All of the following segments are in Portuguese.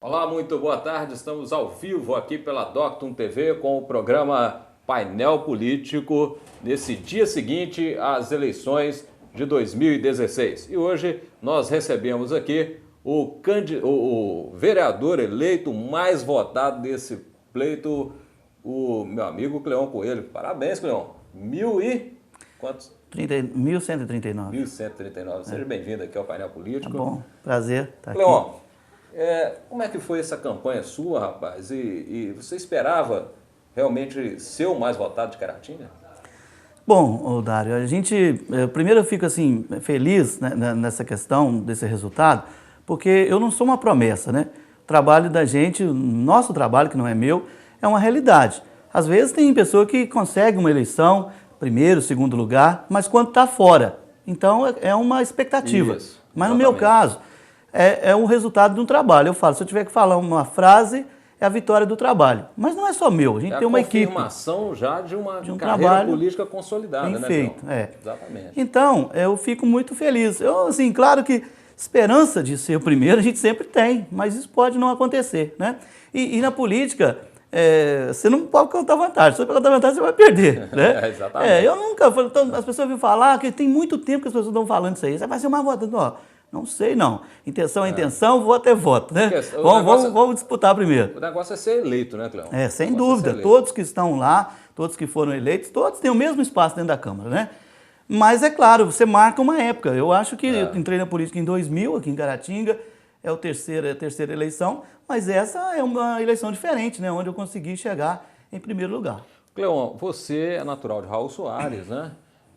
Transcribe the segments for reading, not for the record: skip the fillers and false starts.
Olá, muito boa tarde. Estamos ao vivo aqui pela Doctum TV com o programa Painel Político nesse dia seguinte às eleições de 2016. E hoje nós recebemos aqui o vereador eleito mais votado desse pleito, o meu amigo Cleon Coelho. Parabéns, Cleon. Quantos? 1139. 1139. Seja bem-vindo aqui ao Painel Político. Tá bom, prazer estar aqui. Cleon, como é que foi essa campanha sua, rapaz? E você esperava realmente ser o mais votado de Caratinga? Bom, Dário, primeiro eu fico assim feliz, né, nessa questão desse resultado, porque eu não sou uma promessa, né? O trabalho da gente, o nosso trabalho, que não é meu, é uma realidade. Às vezes tem pessoa que consegue uma eleição, primeiro, segundo lugar, mas quando está fora. Então é uma expectativa. Isso, mas no meu caso, é um resultado de um trabalho. Eu falo, se eu tiver que falar uma frase, é a vitória do trabalho. Mas não é só meu, a gente tem uma equipe. É a confirmação já de uma um carreira trabalho política consolidada, bem né, feito, Cleon? Exatamente. Então, eu fico muito feliz. Assim, claro que esperança de ser o primeiro a gente sempre tem, mas isso pode não acontecer, né? E na política, você não pode contar vantagem. Se você contar vantagem, você vai perder, né? Exatamente. Eu nunca... Então, as pessoas vêm falar que tem muito tempo que as pessoas estão falando isso aí. Você vai ser mais votado. Não sei, não. Intenção é intenção, voto é voto, né? Vamos disputar primeiro. O negócio é ser eleito, né, Cleon? Sem dúvida. Todos que estão lá, todos que foram eleitos, todos têm o mesmo espaço dentro da Câmara, né? Mas é claro, você marca uma época. Eu acho que eu entrei na política em 2000, aqui em Caratinga, é a terceira eleição, mas essa é uma eleição diferente, né? Onde eu consegui chegar em primeiro lugar. Cleon, você é natural de Raul Soares, né?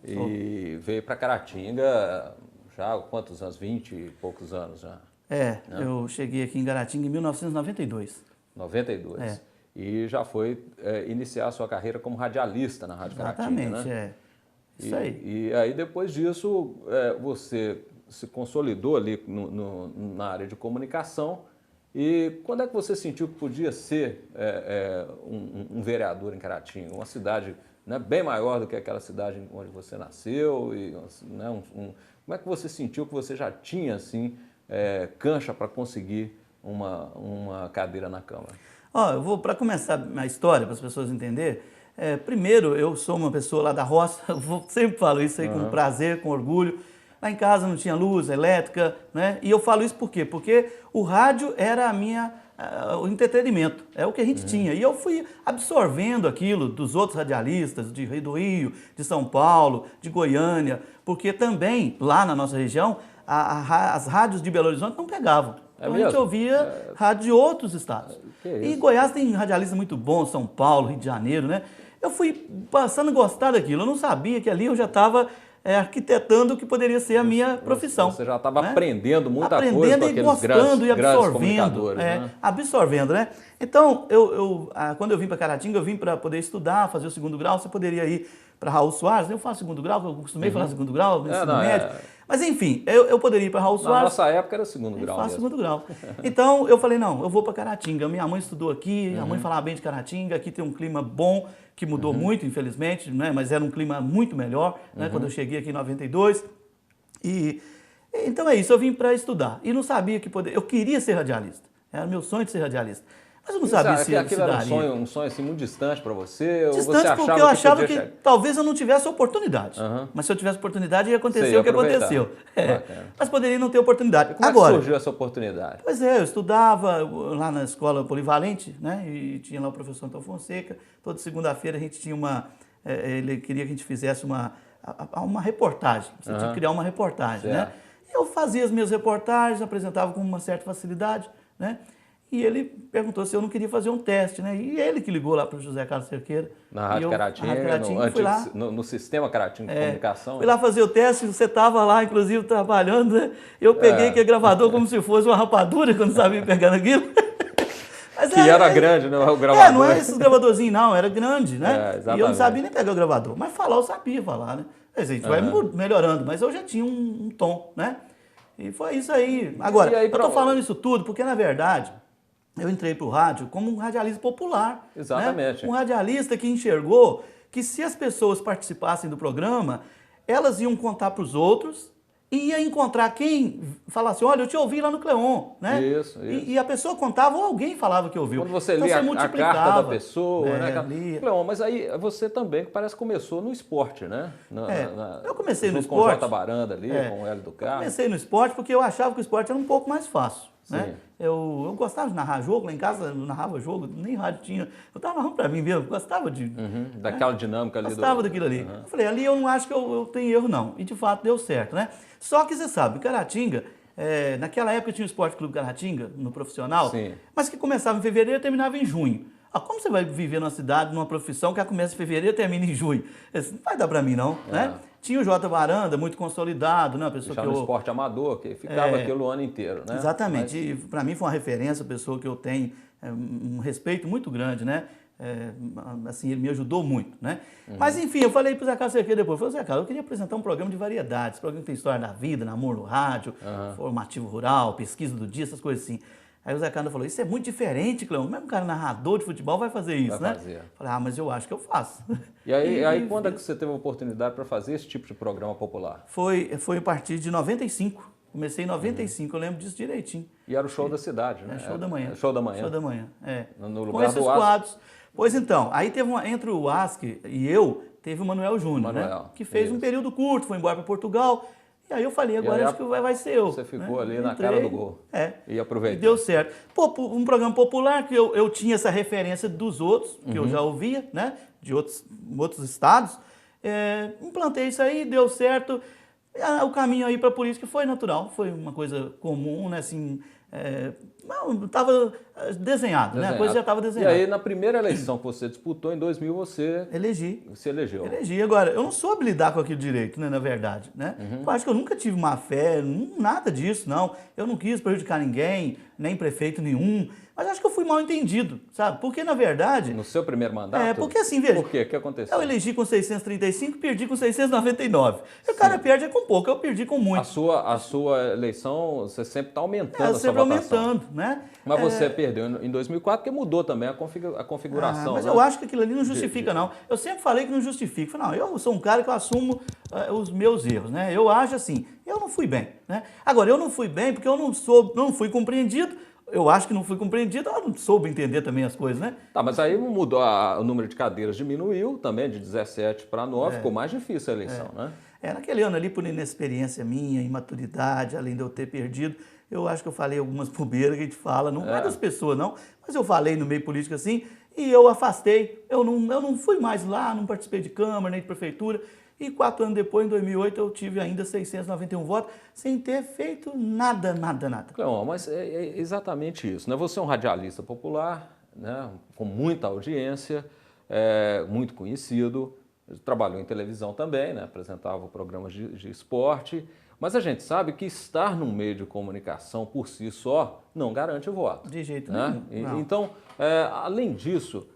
E veio para Caratinga já há quantos anos? 20 e poucos anos já. Né? Eu cheguei aqui em Caratinga em 1992. 92. E já foi iniciar a sua carreira como radialista na Rádio Caratinga, né? Exatamente, Isso aí. E aí depois disso você se consolidou ali na área de comunicação. E quando é que você sentiu que podia ser um vereador em Caratinga? Uma cidade, né, bem maior do que aquela cidade onde você nasceu. Né, como é que você sentiu que você já tinha assim, cancha para conseguir uma cadeira na Câmara? Eu vou, para começar a história, para as pessoas entenderem, primeiro, eu sou uma pessoa lá da roça, sempre falo isso aí com prazer, com orgulho. Lá em casa não tinha luz elétrica, né? E eu falo isso por quê? Porque o rádio era o entretenimento, é o que a gente tinha. E eu fui absorvendo aquilo dos outros radialistas, do Rio, de São Paulo, de Goiânia, porque também, lá na nossa região, as rádios de Belo Horizonte não pegavam. Então a gente ouvia rádio de outros estados. E Goiás tem radialistas muito bons, São Paulo, Rio de Janeiro, né? Eu fui passando a gostar daquilo. Eu não sabia que ali eu já estava arquitetando o que poderia ser a minha profissão. Você já estava aprendendo muita coisa com aqueles gostando e absorvendo, comunicadores, né? Absorvendo, né? Então, quando eu vim para Caratinga, eu vim para poder estudar, fazer o segundo grau. Você poderia ir para Raul Soares, eu faço segundo grau, eu costumei falar segundo grau, no ensino médio. Mas enfim, eu poderia ir para Raul Soares. Na nossa época era segundo grau mesmo. Segundo grau. Então eu falei, não, eu vou para Caratinga. Minha mãe estudou aqui, a mãe falava bem de Caratinga, aqui tem um clima bom, que mudou muito, infelizmente, né? Mas era um clima muito melhor, né? Quando eu cheguei aqui em 92. Então é isso, eu vim para estudar. E não sabia que poderia. Eu queria ser radialista. Era meu sonho de ser radialista. Mas eu não sabia se aquilo era um sonho assim, muito distante para você? Distante, ou você porque eu achava que talvez eu não tivesse oportunidade. Mas se eu tivesse oportunidade, ia acontecer o que aconteceu. Mas poderia não ter oportunidade. Como agora, surgiu essa oportunidade? Pois eu estudava lá na escola polivalente, né? E tinha lá o professor Antônio Fonseca. Toda segunda-feira a gente tinha ele queria que a gente fizesse uma reportagem. Você tinha que criar uma reportagem, né? Eu fazia as minhas reportagens, apresentava com uma certa facilidade, né? E ele perguntou se eu não queria fazer um teste, né? E ele que ligou lá para o José Carlos Cerqueira. Na Rádio Caratinga, no sistema Caratinga de comunicação. Fui lá fazer o teste, você estava lá, inclusive, trabalhando, né? Eu peguei aquele gravador como se fosse uma rapadura, quando sabia pegar naquilo. Mas era grande, né? O gravador. Não é esses gravadorzinhos, não, era grande, né? Exatamente. E eu não sabia nem pegar o gravador. Mas falar, eu sabia falar, né? A gente vai melhorando, mas eu já tinha um tom, né? E foi isso aí. Agora, eu estou falando isso tudo porque, na verdade, eu entrei para o rádio como um radialista popular. Exatamente. Né? Um radialista que enxergou que se as pessoas participassem do programa, elas iam contar para os outros e ia encontrar quem falasse, olha, eu te ouvi lá no Cleon, né? Isso. E a pessoa contava ou alguém falava que ouviu. Quando você então, lia você a carta da pessoa, né? Lia. Cleon, mas aí você também parece que começou no esporte, né? Eu comecei no junto com o esporte. Jota Baranda ali, com o Hélio do Carmo. Comecei no esporte porque eu achava que o esporte era um pouco mais fácil. Sim. Né? Eu gostava de narrar jogo, lá em casa eu narrava jogo, nem rádio tinha. Eu estava narrando para mim mesmo, gostava de... daquela dinâmica ali. Gostava daquilo ali. Eu falei, ali eu não acho que eu tenho erro não. E de fato deu certo, né? Só que você sabe, Caratinga, naquela época tinha o Esporte Clube Caratinga, no profissional, Sim. mas que começava em fevereiro e terminava em junho. Como você vai viver numa cidade, numa profissão que começa em fevereiro e termina em junho? Isso não vai dar para mim não, né? Tinha o Jota Baranda, muito consolidado, né? Uma pessoa já que no esporte amador, que ficava aquilo o ano inteiro, né? Exatamente. E para mim foi uma referência, pessoa que eu tenho um respeito muito grande, né? Assim, ele me ajudou muito, né? Mas enfim, eu falei para o Zé Carlos Cerqueira depois, eu falei, Zé Carlos, eu queria apresentar um programa de variedades, programa que tem história da vida, namoro no rádio, formativo rural, pesquisa do dia, essas coisas assim. Aí o Zé Carlos falou, isso é muito diferente, Cleão, como é que um cara narrador de futebol vai fazer isso, né? Falei, mas eu acho que eu faço. E aí quando é que você teve a oportunidade para fazer esse tipo de programa popular? Foi a partir de 95. Comecei em 95, eu lembro disso direitinho. E era o show da cidade, né? Show da manhã. Show da manhã. Show da manhã, No lugar com esses do quadros. Pois então, aí teve entre o ASC e eu, teve o Manuel Júnior, né? Que fez um período curto, foi embora para Portugal. E aí eu falei, agora acho que vai ser eu. Você ficou ali na cara do gol. E aproveitou. E deu certo. Um programa popular que eu tinha essa referência dos outros, que eu já ouvia, né? De outros estados. Implantei isso aí, deu certo. O caminho aí para a política foi natural, foi uma coisa comum, né? Assim, estava desenhado, né? A coisa já estava desenhada. E aí, na primeira eleição que você disputou, em 2000, você se elegeu. Elegi. Agora, eu não soube lidar com aquilo direito, né, na verdade, né? Eu acho que eu nunca tive má fé, nada disso, não. Eu não quis prejudicar ninguém, nem prefeito nenhum. Mas acho que eu fui mal entendido, sabe? Porque, na verdade... No seu primeiro mandato? Porque assim, veja... Por quê? O que aconteceu? Eu elegi com 635 e perdi com 699. E o cara perde com pouco, eu perdi com muito. A sua eleição, você sempre está aumentando a sua sempre votação. Aumentando, né? Mas você perdeu em 2004 porque mudou também a configuração. Mas né? eu acho que aquilo ali não justifica, não. Eu sempre falei que não justifica. Não, eu sou um cara que eu assumo os meus erros, né? Eu acho assim, eu não fui bem, né? Agora, eu não fui bem porque eu não fui compreendido. Eu acho que não fui compreendido, eu não soube entender também as coisas, né? Tá, mas aí mudou, o número de cadeiras diminuiu também, de 17 para 9, ficou mais difícil a eleição, né? Naquele ano ali, por inexperiência minha, imaturidade, além de eu ter perdido, eu acho que eu falei algumas bobeiras que a gente fala, não é das pessoas não, mas eu falei no meio político assim, e eu afastei, eu não fui mais lá, não participei de Câmara, nem de Prefeitura, e 4 anos depois, em 2008, eu tive ainda 691 votos, sem ter feito nada. Cleon, mas é exatamente isso, né? Você é um radialista popular, né? Com muita audiência, muito conhecido, trabalhou em televisão também, né? Apresentava programas de esporte, mas a gente sabe que estar num meio de comunicação por si só não garante o voto. De jeito né? nenhum. Então, além disso,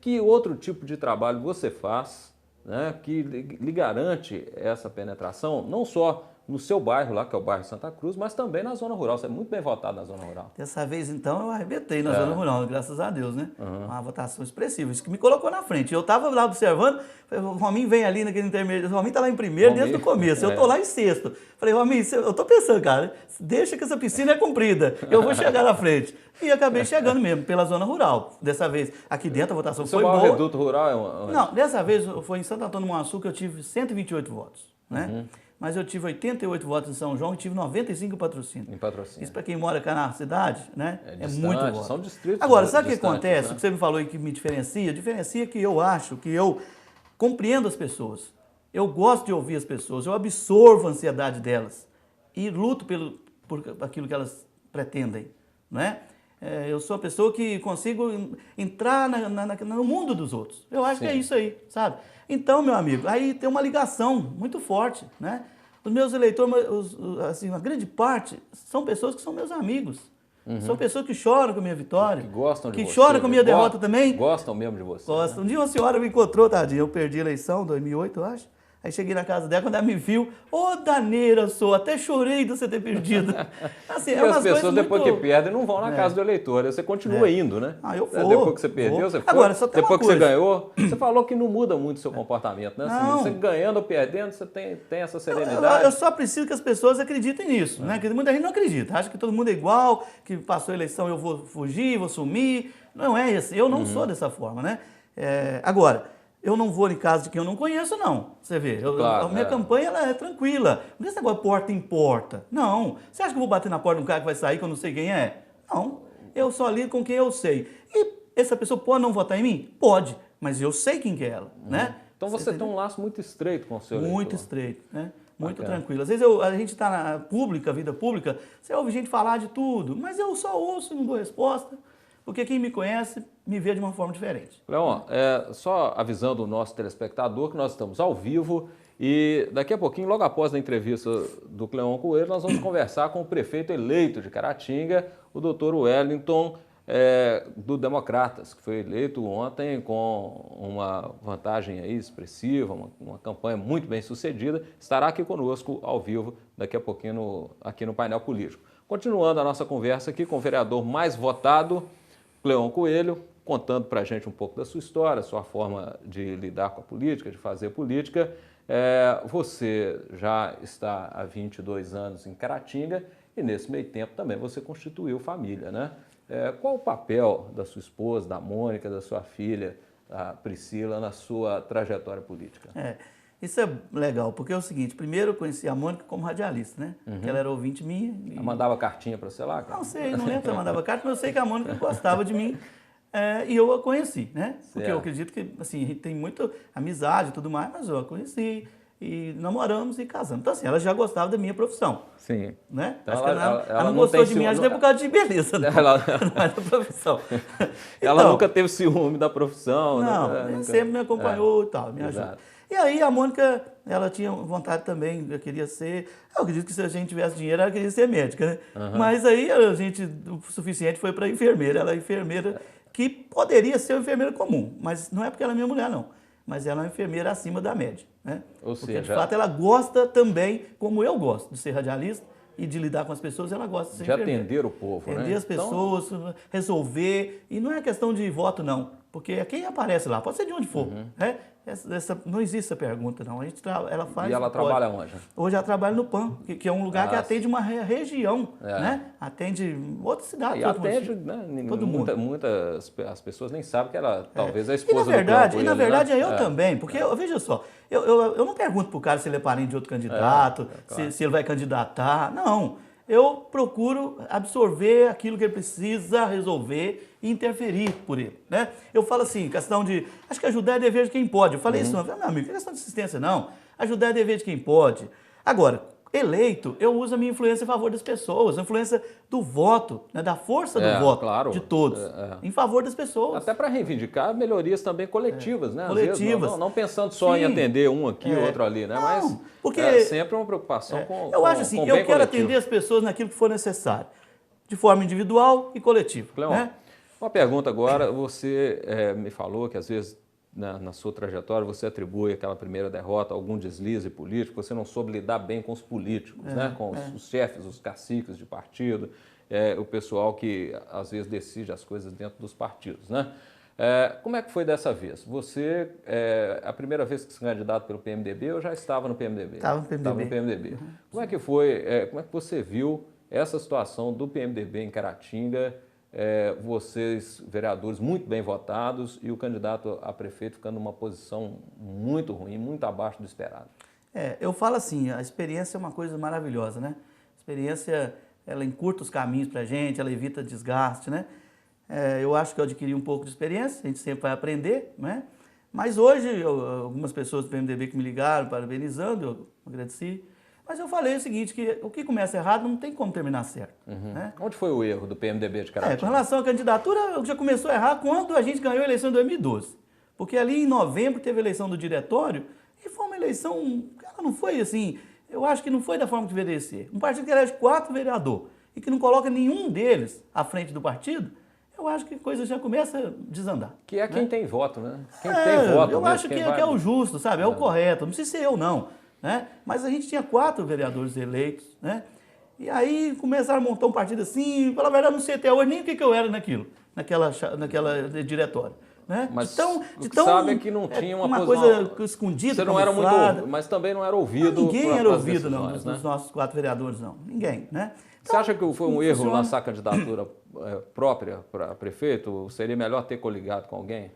que outro tipo de trabalho você faz, né, que lhe garante essa penetração, não só no seu bairro lá, que é o bairro Santa Cruz, mas também na zona rural. Você é muito bem votado na zona rural. Dessa vez, então, eu arrebentei na zona rural, graças a Deus, né? Uma votação expressiva. Isso que me colocou na frente. Eu estava lá observando, falei, o Rominho vem ali naquele intermediário, o Rominho está lá em primeiro desde o começo, eu estou lá em sexto. Falei, Rominho, eu estou pensando, cara, deixa que essa piscina é comprida, eu vou chegar na frente. E acabei chegando mesmo, pela zona rural. Dessa vez, aqui dentro, a votação foi boa. O seu maior reduto rural é onde? Não, dessa vez foi em Santo Antônio do Monassu que eu tive 128 votos, né? Mas eu tive 88 votos em São João e tive 95 em Patrocínio. Em Patrocínio. Isso para quem mora cá na cidade, né? Distante, muito voto. São distritos. Agora, sabe o que acontece? Né? O que você me falou e que me diferencia? Diferencia que eu acho que eu compreendo as pessoas. Eu gosto de ouvir as pessoas, eu absorvo a ansiedade delas e luto por aquilo que elas pretendem, não é? Eu sou uma pessoa que consigo entrar no mundo dos outros. Eu acho que é isso aí, sabe? Então, meu amigo, aí tem uma ligação muito forte, né? Os meus eleitores, assim, uma grande parte, são pessoas que são meus amigos. São pessoas que choram com a minha vitória. Que gostam de você. Que choram com a minha derrota também. Gostam mesmo de você. Gostam. Um dia uma senhora me encontrou, tadinha, eu perdi a eleição, 2008, eu acho. Aí cheguei na casa dela, quando ela me viu, ô daneira, sou, até chorei de você ter perdido. Assim, e as pessoas depois que perdem não vão na casa do eleitor, você continua indo, né? Ah, eu vou. Depois que você perdeu, você foi. Agora, só tem depois uma que você ganhou, você falou que não muda muito o seu comportamento, né? Não. Você ganhando ou perdendo, você tem essa serenidade. Eu só preciso que as pessoas acreditem nisso, né? Porque muita gente não acredita, acha que todo mundo é igual, que passou a eleição eu vou fugir, vou sumir. Não é isso, eu não sou dessa forma, né? Agora, eu não vou em casa de quem eu não conheço, não. Você vê, Claro, a minha campanha ela é tranquila. Não é esse negócio de porta em porta. Não. Você acha que eu vou bater na porta de um cara que vai sair que eu não sei quem é? Não. Eu só lido com quem eu sei. E essa pessoa pode não votar em mim? Pode. Mas eu sei quem que é ela, né? Então você tem um laço muito estreito com o seu eleitor. Muito estreito, né? Muito Bacana. tranquilo. Às vezes a gente está na vida pública, você ouve gente falar de tudo, mas eu só ouço e não dou resposta. Porque quem me conhece me vê de uma forma diferente. Leon, só avisando o nosso telespectador que nós estamos ao vivo e daqui a pouquinho, logo após a entrevista do Cleon Coelho, nós vamos conversar com o prefeito eleito de Caratinga, o doutor Wellington, do Democratas, que foi eleito ontem com uma vantagem aí expressiva, uma campanha muito bem sucedida, estará aqui conosco ao vivo daqui a pouquinho aqui no painel político. Continuando a nossa conversa aqui com o vereador mais votado, Cleon Coelho, contando para a gente um pouco da sua história, sua forma de lidar com a política, de fazer política. Você já está há 22 anos em Caratinga e nesse meio tempo também você constituiu família, né? Qual o papel da sua esposa, da Mônica, da sua filha, a Priscila, na sua trajetória política? Isso é legal, porque é o seguinte, primeiro eu conheci a Mônica como radialista, né? Que ela era ouvinte minha. Ela mandava cartinha para você lá? Cara? Não sei, não lembro se ela mandava carta, mas eu sei que a Mônica gostava de mim e eu a conheci, né? Porque eu acredito que, assim, a gente tem muita amizade e tudo mais, mas eu a conheci e namoramos e casamos. Então, assim, ela já gostava da minha profissão. Sim. Né? Então acho que ela não gostou de mim, acho que é por causa de beleza, não, não é da profissão. Ela nunca teve ciúme da profissão. Não, nunca... sempre me acompanhou e tal, me ajudou. E aí a Mônica, ela tinha vontade também, eu queria ser... Eu acredito que se a gente tivesse dinheiro, ela queria ser médica, né? Mas aí a gente, o suficiente foi para enfermeira. Ela é enfermeira que poderia ser uma enfermeira comum, mas não é porque ela é minha mulher, não. Mas ela é uma enfermeira acima da média, né? Ou porque, seja, de fato, ela gosta também, como eu gosto, de ser radialista e de lidar com as pessoas, ela gosta de ser enfermeira. De atender o povo, né? Atender as pessoas, resolver. E não é questão de voto, não. Porque é quem aparece lá, pode ser de onde for, né? Não existe essa pergunta, não. Ela faz. E ela trabalha onde? Hoje ela trabalha no PAN, que é um lugar que atende uma região, né? Atende outras cidades. E atende, né? Todo mundo. Muitas as pessoas nem sabem que ela talvez é a esposa E na verdade é eu também, porque veja só, eu não pergunto pro cara se ele é parente de outro candidato, claro. se ele vai candidatar, não. Eu procuro absorver aquilo que ele precisa resolver e interferir por ele, né? Eu falo assim, questão de... Acho que ajudar é dever de quem pode. Eu falei isso, meu amigo, não é questão de assistência, não. Ajudar é dever de quem pode. Agora, eleito, eu uso a minha influência a favor das pessoas, a influência do voto, né, da força do voto, claro, de todos, em favor das pessoas. Até para reivindicar melhorias também coletivas, né? Coletivas. Às vezes, não pensando só em atender um aqui, outro ali, né? Não, mas porque é sempre uma preocupação com eu acho assim, eu quero atender as pessoas naquilo que for necessário, de forma individual e coletiva. Cleon, né? Uma pergunta agora, você me falou que às vezes na sua trajetória você atribui aquela primeira derrota a algum deslize político, você não soube lidar bem com os políticos, né? Com os chefes, os caciques de partido, o pessoal que às vezes decide as coisas dentro dos partidos, né? Como é que foi dessa vez? Você, a primeira vez que se candidato pelo PMDB, ou já estava no PMDB? Estava no PMDB. Estava no PMDB. Como é que foi, como é que você viu essa situação do PMDB em Caratinga, vocês, vereadores, muito bem votados e o candidato a prefeito ficando numa posição muito ruim, muito abaixo do esperado? Eu falo assim, a experiência é uma coisa maravilhosa, né? A experiência, ela encurta os caminhos pra gente, ela evita desgaste, né? Eu acho que eu adquiri um pouco de experiência, a gente sempre vai aprender, né? Mas hoje, algumas pessoas do PMDB que me ligaram parabenizando, eu agradeci. Mas eu falei o seguinte, que o que começa errado não tem como terminar certo. Né? Onde foi o erro do PMDB de Caratinga? Com relação à candidatura, já começou a errar quando a gente ganhou a eleição em 2012. Porque ali em novembro teve a eleição do diretório e foi uma eleição, ela não foi assim, eu acho que não foi da forma que deveria ser. Um partido que elege 4 vereadores e que não coloca nenhum deles à frente do partido, eu acho que a coisa já começa a desandar. Que é quem tem voto, né? Quem É, tem voto eu mesmo, acho que quem é o justo, sabe? É o correto. Não precisa ser eu, não. Né? Mas a gente tinha 4 vereadores eleitos, né? E aí começaram a montar um partido assim, pela verdade, não sei até hoje nem o que eu era naquela diretória. Né? Mas de o que tão, sabe é que não tinha uma posição... coisa escondida, Você não era muito, camuflada. mas também não era ouvido. Ninguém era pras ouvido, não, decisões, dos né? nossos 4 vereadores, não. Ninguém, né? Você acha que foi um erro funciona. lançar candidatura própria para prefeito? Seria melhor ter coligado com alguém?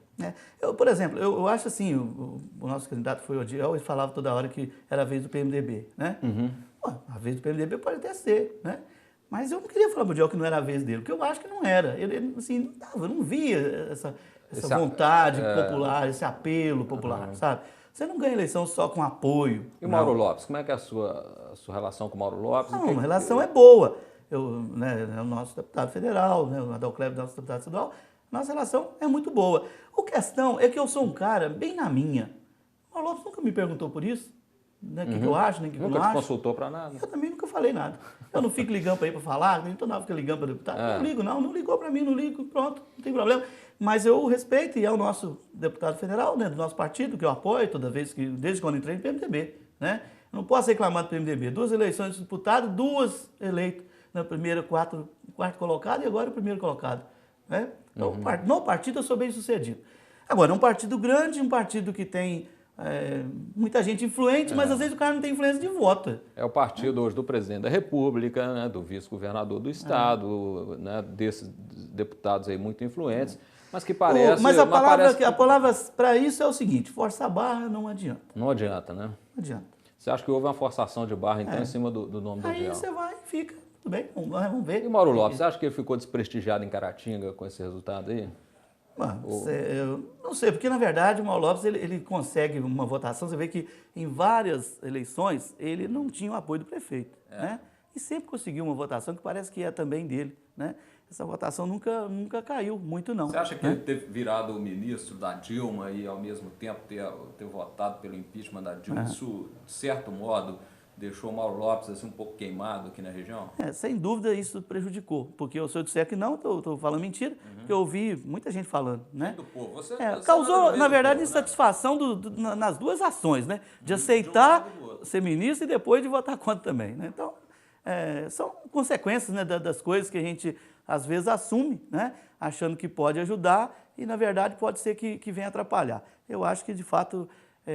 Por exemplo, eu acho assim, o nosso candidato foi o Odiel e falava toda hora que era a vez do PMDB, né? Pô, a vez do PMDB pode até ser, né? Mas eu não queria falar pro Odiel que não era a vez dele, porque eu acho que não era. Ele assim, não tava, eu não via essa vontade popular, esse apelo popular, sabe? Você não ganha eleição só com apoio. E o Mauro Lopes, como é que é a sua relação com o Mauro Lopes? Não, a relação é boa. É o nosso deputado federal, né, o Adalclébio, nosso deputado estadual, nossa relação é muito boa. A questão é que eu sou um cara bem na minha. O Mauro Lopes nunca me perguntou por isso, né, o que eu acho, nem o que eu não acho. Nunca te consultou para nada? Eu também nunca falei nada. Eu não fico ligando para ele para falar, nem toda hora fica ligando para deputado. Não ligo, não ligou para mim, não ligo, pronto, não tem problema. Mas eu respeito e é o nosso deputado federal, né, do nosso partido, que eu apoio toda vez desde quando entrei no PMDB, né? Eu não posso reclamar do PMDB. 2 eleições disputadas, 2 eleitos na primeira, quarto colocado e agora o primeiro colocado. Né? Então, no partido eu sou bem sucedido. Agora, é um partido grande, um partido que tem muita gente influente, mas às vezes o cara não tem influência de voto. É o partido hoje do presidente da República, né, do vice-governador do estado, né, desses deputados aí muito influentes, mas que parece... Mas a palavra para isso é o seguinte, forçar a barra não adianta. Não adianta, né? Não adianta. Você acha que houve uma forçação de barra, então, em cima do nome do Aí Odiel? você vai e fica, tudo bem, vamos ver. E o Mauro Lopes, você acha que ele ficou desprestigiado em Caratinga com esse resultado aí? Eu não sei, porque na verdade o Mauro Lopes ele consegue uma votação, você vê que em várias eleições ele não tinha o apoio do prefeito, né? E sempre conseguiu uma votação que parece que é também dele, né? Essa votação nunca caiu muito, não. Você acha que ele ter virado o ministro da Dilma e ao mesmo tempo ter votado pelo impeachment da Dilma, isso, de certo modo, deixou o Mauro Lopes assim, um pouco queimado aqui na região? Sem dúvida isso prejudicou, porque se eu disser que não, estou falando mentira, porque eu ouvi muita gente falando, né? Do povo. Você causou, na verdade, insatisfação nas 2 ações, né? De aceitar ser ministro e depois de votar contra também, né? Então, são consequências, né, das coisas que a gente às vezes assume, né? Achando que pode ajudar e, na verdade, pode ser que venha atrapalhar. Eu acho que, de fato,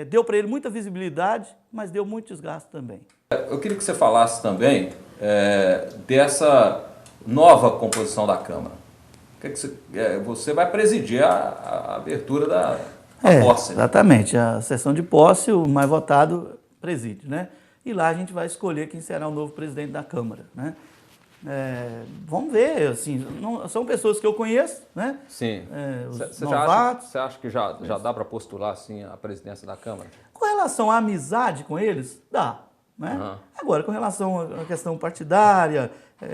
deu para ele muita visibilidade, mas deu muito desgaste também. Eu queria que você falasse também dessa nova composição da Câmara. Você vai presidir a abertura da posse. Exatamente. A sessão de posse, o mais votado preside, né? E lá a gente vai escolher quem será o novo presidente da Câmara, né? Vamos ver, assim, são pessoas que eu conheço, né? Sim. Você acha que já dá para postular assim, a presidência da Câmara? Com relação à amizade com eles, dá. Né? Agora, com relação à questão partidária,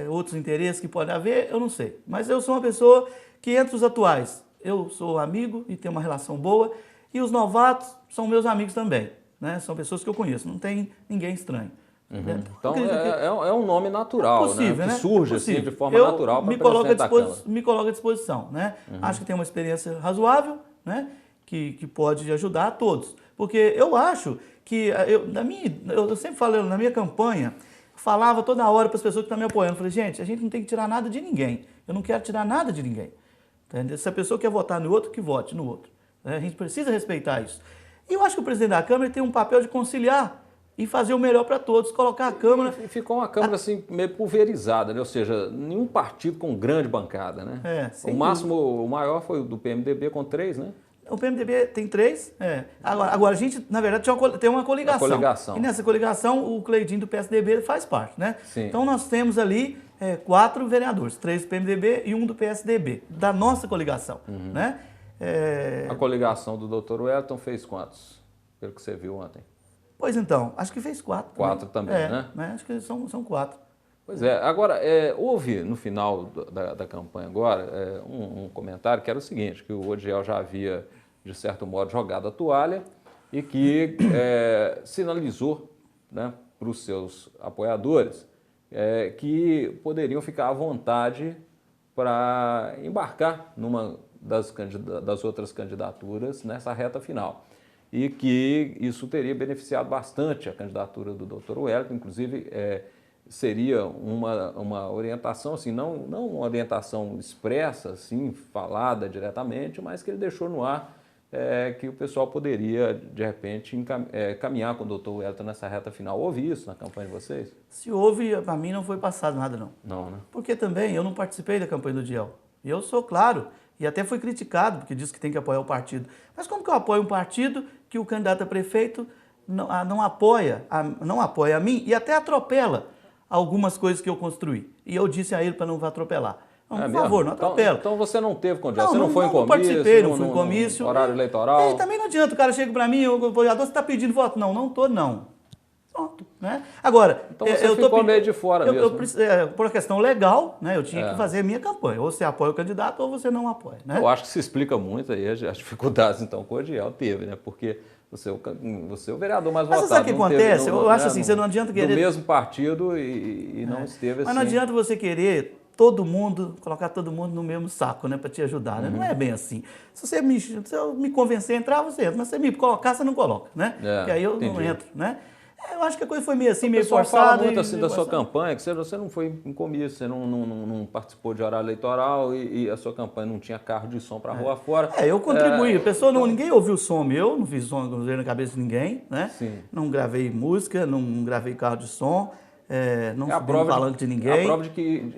outros interesses que podem haver, eu não sei. Mas eu sou uma pessoa que, entre os atuais, eu sou amigo e tenho uma relação boa, e os novatos são meus amigos também. Né? São pessoas que eu conheço, não tem ninguém estranho. Então, é um nome natural, possível, né? Que surge assim, de forma natural para o presidente da Câmara. Me coloco à disposição. Né? Acho que tem uma experiência razoável, né? que pode ajudar a todos. Porque eu acho que, eu sempre falei, na minha campanha, falava toda hora para as pessoas que estão me apoiando, falei, gente, a gente não tem que tirar nada de ninguém. Eu não quero tirar nada de ninguém. Entendeu? Se a pessoa quer votar no outro, que vote no outro. A gente precisa respeitar isso. E eu acho que o presidente da Câmara tem um papel de conciliar e fazer o melhor para todos, colocar a Câmara... E ficou uma Câmara assim, meio pulverizada, né? Ou seja, nenhum partido com grande bancada, né? O maior foi o do PMDB com 3, né? O PMDB tem 3. Agora, a gente, na verdade, tem uma coligação. E nessa coligação, o Cleidinho do PSDB faz parte, né? Sim. Então, nós temos ali 4 vereadores, 3 do PMDB e 1 do PSDB, da nossa coligação, né? A coligação do Dr. Wellington fez quantos? Pelo que você viu ontem. Pois então, acho que fez 4. 4 também, né? Acho que são 4. Pois é. Agora, houve no final da campanha agora um comentário que era o seguinte, que o Odiel já havia, de certo modo, jogado a toalha e que sinalizou, né, para os seus apoiadores que poderiam ficar à vontade para embarcar numa das outras candidaturas nessa reta final. E que isso teria beneficiado bastante a candidatura do Dr. Wellington, inclusive seria uma orientação, assim, não uma orientação expressa, assim, falada diretamente, mas que ele deixou no ar que o pessoal poderia, de repente, caminhar com o Dr. Wellington nessa reta final. Houve isso na campanha de vocês? Se houve, para mim não foi passado nada, não. Não, né? Porque também eu não participei da campanha do Diel. E eu sou claro, e até fui criticado, porque disse que tem que apoiar o partido. Mas como que eu apoio um partido que o candidato a prefeito não apoia a mim e até atropela algumas coisas que eu construí? E eu disse a ele para não atropelar. Não, por favor, não atropela. Então você não teve condição, você não foi em comício? Não participei, não fui em comício. Horário eleitoral? E também não adianta, o cara chega para mim, o apoiador, você está pedindo voto? Não, não estou, não. Pronto, né? Agora, então você ficou meio de fora mesmo. Por uma questão legal, né, eu tinha que fazer a minha campanha. Ou você apoia o candidato ou você não apoia. Né? Eu acho que se explica muito aí as dificuldades então que o Odiel teve, né? Porque você é o vereador mais votado. Mas você sabe o que acontece? Eu acho assim, você não adianta querer... Do mesmo partido e não esteve assim. Mas não adianta você querer colocar todo mundo no mesmo saco, né, para te ajudar, né? Não é bem assim. Se você me convencer a entrar, você entra. Mas se você me colocar, você não coloca, né? Porque aí eu não entro, né? Eu acho que a coisa foi meio assim, meio forçada. Fala muito assim da sua campanha, que você não foi em comício, você não participou de horário eleitoral e a sua campanha não tinha carro de som para rua fora. Eu contribuí. Ninguém ouviu o som meu, não fiz som na cabeça de ninguém, né? Sim. Não gravei música, não gravei carro de som. Não subi palanque de ninguém. A prova de que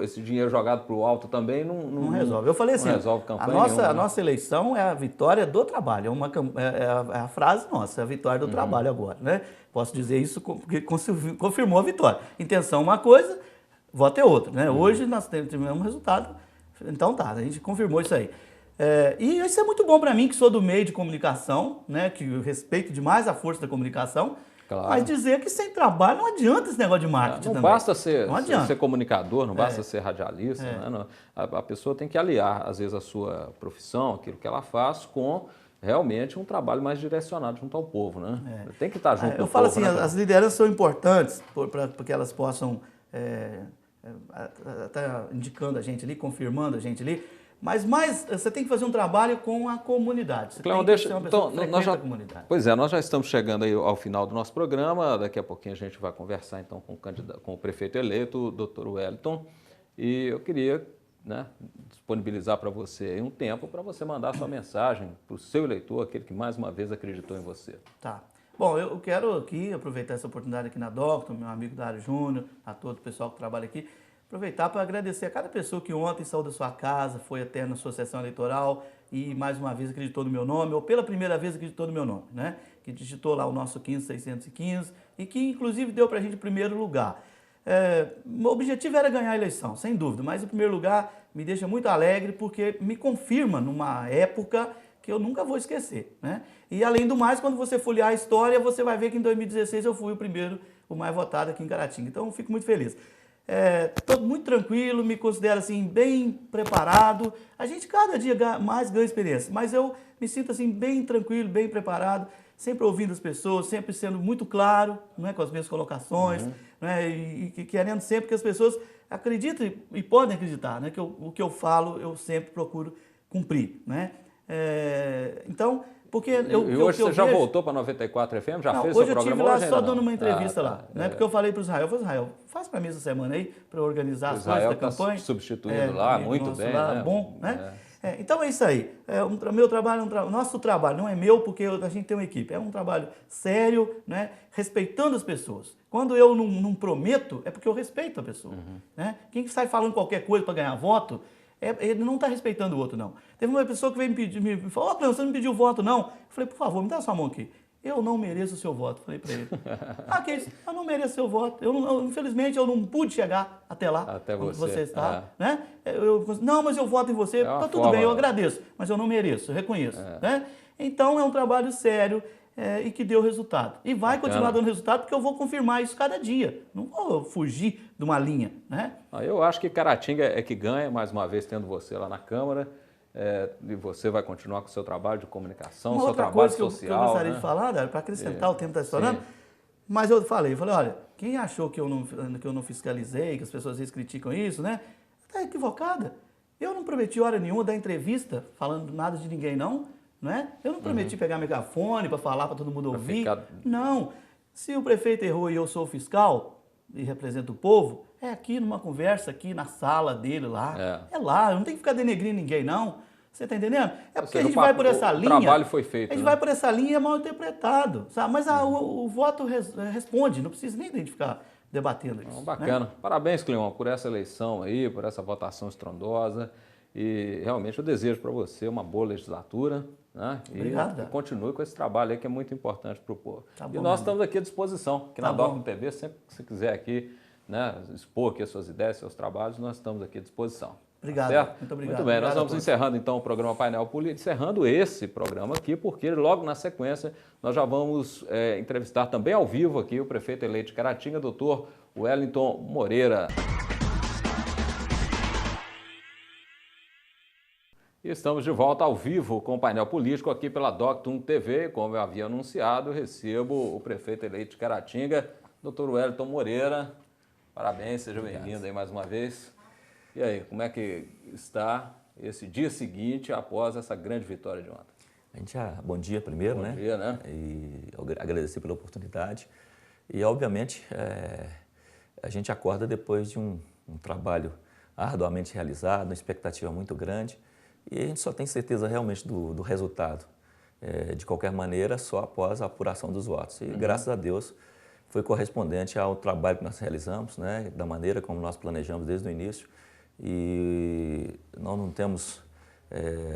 esse dinheiro jogado para o alto também não resolve. Eu falei assim, resolve campanha a nossa eleição é a vitória do trabalho, é a frase nossa, é a vitória do trabalho agora, né? Posso dizer isso porque confirmou a vitória. Intenção é uma coisa, voto é outra, né? Hoje nós tivemos um resultado, então a gente confirmou isso aí. E isso é muito bom para mim, que sou do meio de comunicação, né? Que eu respeito demais a força da comunicação. Claro. Mas dizer que sem trabalho não adianta esse negócio de marketing também. Não basta ser comunicador, não basta ser radialista. Né? A pessoa tem que aliar, às vezes, a sua profissão, aquilo que ela faz, com realmente um trabalho mais direcionado junto ao povo. Né? Tem que estar junto ao povo. Eu falo assim, as lideranças são importantes para que elas possam estar indicando a gente ali, confirmando a gente ali. Mas você tem que fazer um trabalho com a comunidade. Você tem que ser uma pessoa que frequenta a comunidade. Pois é, nós já estamos chegando aí ao final do nosso programa. Daqui a pouquinho a gente vai conversar então com o prefeito eleito, o Dr. Wellington. E eu queria disponibilizar para você aí um tempo para você mandar a sua mensagem para o seu eleitor, aquele que mais uma vez acreditou em você. Tá. Bom, eu quero aqui aproveitar essa oportunidade aqui na Doctor, meu amigo Dário Júnior, a todo o pessoal que trabalha aqui, aproveitar para agradecer a cada pessoa que ontem saiu da sua casa, foi até na sua sessão eleitoral e mais uma vez acreditou no meu nome, ou pela primeira vez acreditou no meu nome, né? Que digitou lá o nosso 15615 e que inclusive deu para a gente o primeiro lugar. O objetivo era ganhar a eleição, sem dúvida, mas em primeiro lugar me deixa muito alegre porque me confirma numa época que eu nunca vou esquecer, né? E além do mais, quando você folhear a história, você vai ver que em 2016 eu fui o mais votado aqui em Caratinga, então eu fico muito feliz. Estou muito tranquilo, me considero assim bem preparado. A gente cada dia mais ganha experiência, mas eu me sinto assim bem tranquilo, bem preparado, sempre ouvindo as pessoas, sempre sendo muito claro, né, com as minhas colocações, né, e querendo sempre que as pessoas acreditem e podem acreditar, né, que o que eu falo eu sempre procuro cumprir, né? Então, porque hoje você já voltou para 94 FM? Já fez o programa? Hoje eu estive lá só dando uma entrevista lá, né? Porque eu falei para o Israel, Israel, faz para mim essa semana aí, para eu organizar as coisas da campanha. Está substituindo lá, muito bem, lá, né? Bom, né? Então é isso aí. Meu trabalho, nosso trabalho não é meu, porque a gente tem uma equipe. É um trabalho sério, né? Respeitando as pessoas. Quando eu não prometo, é porque eu respeito a pessoa. Né? Quem sai falando qualquer coisa para ganhar voto, ele não está respeitando o outro, não. Teve uma pessoa que veio me falou, Cleon, você não pediu voto, não. Eu falei, por favor, me dá sua mão aqui. Eu não mereço o seu voto, falei para ele. Que isso? Eu não mereço o seu voto. Infelizmente, eu não pude chegar até lá, até você está. Né? Não, mas eu voto em você. Tá tudo bem, eu agradeço, mas eu não mereço, eu reconheço. Né? Então, é um trabalho sério e que deu resultado. E vai continuar dando resultado, porque eu vou confirmar isso cada dia. Não vou fugir de uma linha. Né? Eu acho que Caratinga é que ganha, mais uma vez, tendo você lá na Câmara. E você vai continuar com o seu trabalho de comunicação, seu trabalho social. Que eu gostaria de falar, para acrescentar, o tempo está estourando, mas eu falei, olha, quem achou que eu não fiscalizei, que as pessoas às vezes criticam isso, né? está equivocada. Eu não prometi hora nenhuma dar entrevista falando nada de ninguém, não é? Eu não prometi pegar megafone para falar para todo mundo ouvir. Não. Se o prefeito errou e eu sou o fiscal e represento o povo, é aqui numa conversa, aqui na sala dele lá. É lá, eu não tenho que ficar denegrindo ninguém, não. Você está entendendo? É porque a gente vai por essa linha. O trabalho foi feito. A gente vai por essa linha e é mal interpretado, sabe? Mas o voto responde, não precisa nem a gente ficar debatendo isso. Bacana. Né? Parabéns, Cleon, por essa eleição aí, por essa votação estrondosa. E realmente eu desejo para você uma boa legislatura, né? Obrigado. E continue com esse trabalho aí que é muito importante para o povo. Tá bom, e nós estamos aqui à disposição, aqui na Docton TV, sempre que você quiser aqui, né, expor aqui as suas ideias, seus trabalhos, nós estamos aqui à disposição. Obrigado, certo? muito obrigado. Muito bem, obrigado nós vamos encerrando então o programa Painel Político, encerrando esse programa aqui, porque logo na sequência nós já vamos entrevistar também ao vivo aqui o prefeito eleito de Caratinga, doutor Wellington Moreira. E estamos de volta ao vivo com o Painel Político aqui pela Docton TV. Como eu havia anunciado, recebo o prefeito eleito de Caratinga, doutor Wellington Moreira. Parabéns, seja bem-vindo aí mais uma vez. E aí, como é que está esse dia seguinte após essa grande vitória de ontem? Bom dia primeiro, Bom dia, né? E agradecer pela oportunidade. E, obviamente, a gente acorda depois de um trabalho arduamente realizado, uma expectativa muito grande. E a gente só tem certeza realmente do resultado, de qualquer maneira, só após a apuração dos votos. E, graças a Deus, foi correspondente ao trabalho que nós realizamos, né, da maneira como nós planejamos desde o início. E nós não temos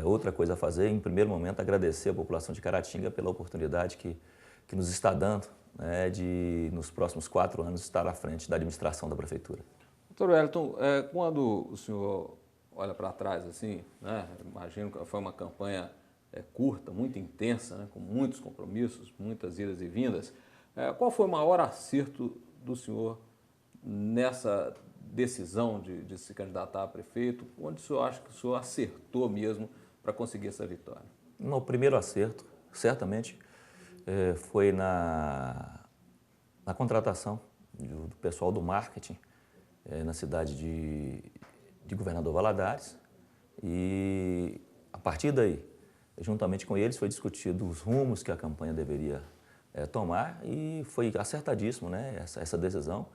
outra coisa a fazer. Em primeiro momento, agradecer a população de Caratinga pela oportunidade que nos está dando, né, de, nos próximos 4 anos, estar à frente da administração da Prefeitura. Doutor Wellington, quando o senhor olha para trás assim, né, imagino que foi uma campanha curta, muito intensa, né, com muitos compromissos, muitas idas e vindas, qual foi o maior acerto do senhor nessa decisão de se candidatar a prefeito? Onde o senhor acha que o senhor acertou mesmo para conseguir essa vitória? O primeiro acerto, certamente, foi na contratação do pessoal do marketing na cidade de Governador Valadares. E, a partir daí, juntamente com eles, foi discutido os rumos que a campanha deveria tomar e foi acertadíssimo, né, essa decisão.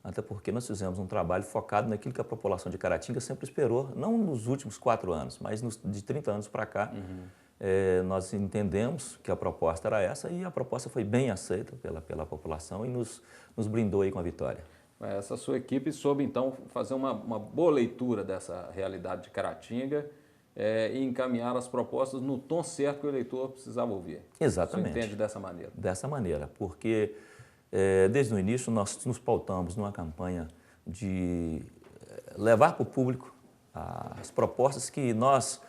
Até porque nós fizemos um trabalho focado naquilo que a população de Caratinga sempre esperou, não nos últimos 4 anos, mas de 30 anos para cá. Nós entendemos que a proposta era essa e a proposta foi bem aceita pela população e nos brindou aí com a vitória. Essa sua equipe soube, então, fazer uma boa leitura dessa realidade de Caratinga e encaminhar as propostas no tom certo que o eleitor precisava ouvir. Exatamente. Você entende dessa maneira? Dessa maneira, porque desde o início nós nos pautamos numa campanha de levar para o público as propostas que nós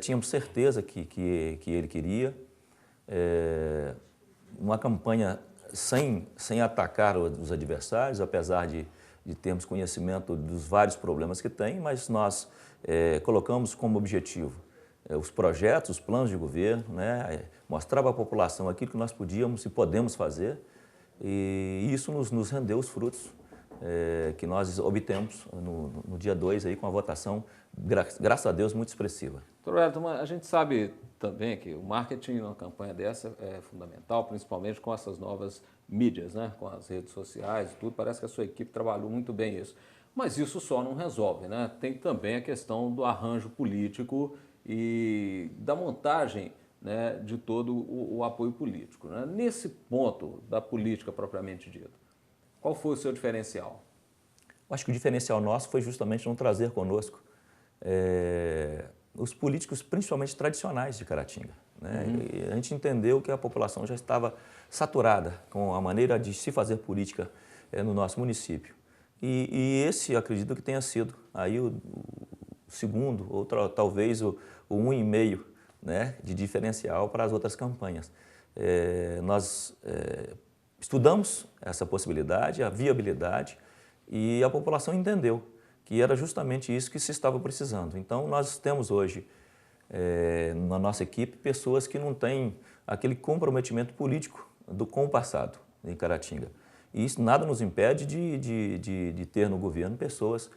tínhamos certeza que ele queria, uma campanha sem atacar os adversários, apesar de termos conhecimento dos vários problemas que tem, mas nós colocamos como objetivo os projetos, os planos de governo, né, mostrar para a população aquilo que nós podíamos e podemos fazer, e isso nos rendeu os frutos que nós obtemos no dia 2 aí, com a votação, graças a Deus, muito expressiva. Doutor Wellington, a gente sabe também que o marketing numa campanha dessa é fundamental, principalmente com essas novas mídias, né? Com as redes sociais e tudo. Parece que a sua equipe trabalhou muito bem isso. Mas isso só não resolve, né? Tem também a questão do arranjo político e da montagem, né, de todo o apoio político, né? Nesse ponto da política propriamente dita, qual foi o seu diferencial? Eu acho que o diferencial nosso foi justamente não trazer conosco os políticos, principalmente tradicionais de Caratinga, né? E a gente entendeu que a população já estava saturada com a maneira de se fazer política no nosso município. E esse, acredito que tenha sido aí o segundo, ou talvez o 1,5, né, de diferencial para as outras campanhas. Nós estudamos essa possibilidade, a viabilidade, e a população entendeu que era justamente isso que se estava precisando. Então, nós temos hoje, na nossa equipe, pessoas que não têm aquele comprometimento político com o passado em Caratinga. E isso nada nos impede de ter no governo pessoas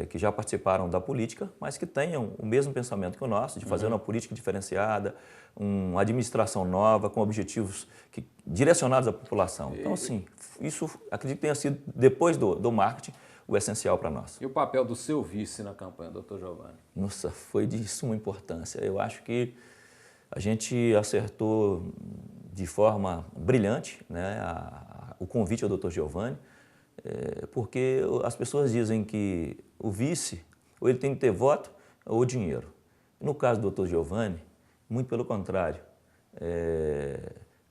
que já participaram da política, mas que tenham o mesmo pensamento que o nosso, de fazer uma política diferenciada, uma administração nova, com objetivos direcionados à população. Então, assim, isso acredito que tenha sido, depois do marketing, o essencial para nós. E o papel do seu vice na campanha, doutor Giovanni? Nossa, foi de suma importância. Eu acho que a gente acertou de forma brilhante, né, o convite ao doutor Giovanni, porque as pessoas dizem que o vice, ou ele tem que ter voto ou dinheiro. No caso do doutor Giovanni, muito pelo contrário,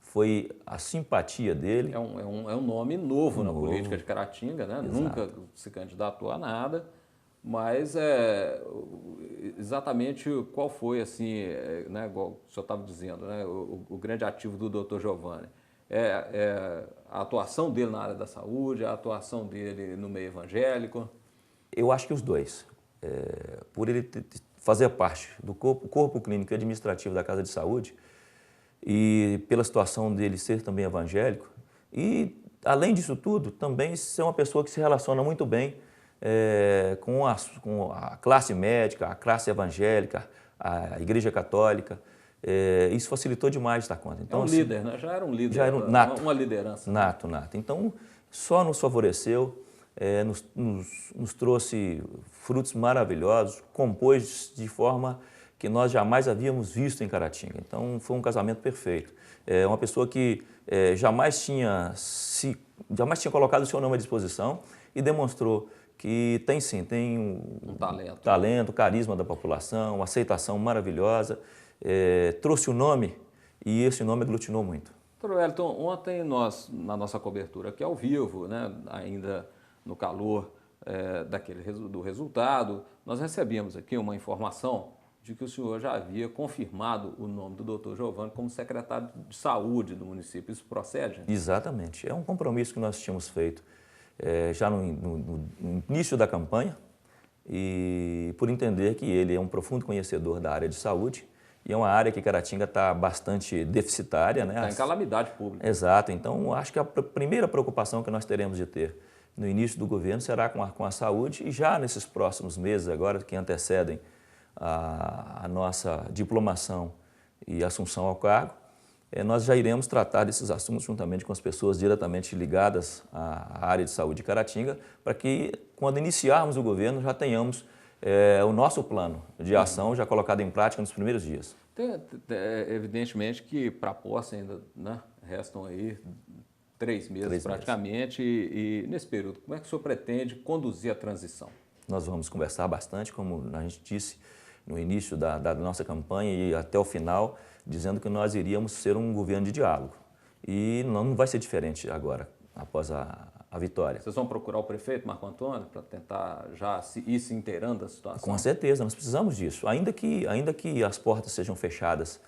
foi a simpatia dele. É um nome novo na política de Caratinga, né? Exato. Nunca se candidatou a nada, mas exatamente qual foi, assim, né, igual o senhor estava dizendo, né, o grande ativo do doutor Giovanni? A atuação dele na área da saúde, a atuação dele no meio evangélico? Eu acho que os dois. Por ele fazer parte do corpo clínico e administrativo da Casa de Saúde e pela situação dele ser também evangélico e, além disso tudo, também ser uma pessoa que se relaciona muito bem com a classe médica, a classe evangélica, a Igreja Católica. Isso facilitou demais da conta. Então, assim, líder, né? Já era um líder, já era nato, uma liderança. Nato. Então, só nos favoreceu, nos trouxe frutos maravilhosos, compôs de forma que nós jamais havíamos visto em Caratinga. Então, foi um casamento perfeito. Uma pessoa que jamais tinha colocado o seu nome à disposição e demonstrou que tem sim, tem um talento, carisma da população, uma aceitação maravilhosa, trouxe o nome e esse nome aglutinou muito. Doutor Wellington, ontem nós, na nossa cobertura aqui ao vivo, né, ainda no calor do resultado, nós recebíamos aqui uma informação de que o senhor já havia confirmado o nome do doutor Giovanni como secretário de saúde do município. Isso procede? Exatamente. É um compromisso que nós tínhamos feito já no início da campanha e por entender que ele é um profundo conhecedor da área de saúde e é uma área que Caratinga está bastante deficitária. Está em calamidade pública. Exato. Então, acho que a primeira preocupação que nós teremos de ter no início do governo será com a saúde e já nesses próximos meses agora que antecedem a nossa diplomação e assunção ao cargo, nós já iremos tratar desses assuntos juntamente com as pessoas diretamente ligadas à área de saúde de Caratinga, para que, quando iniciarmos o governo, já tenhamos o nosso plano de ação já colocado em prática nos primeiros dias. Evidentemente que para a posse ainda, né, restam aí 3 meses praticamente. E nesse período, como é que o senhor pretende conduzir a transição? Nós vamos conversar bastante, como a gente disse no início da nossa campanha e até o final, dizendo que nós iríamos ser um governo de diálogo. E não vai ser diferente agora, após a vitória. Vocês vão procurar o prefeito Marco Antônio para tentar já ir se inteirando da situação? Com certeza, nós precisamos disso. Ainda que as portas sejam fechadas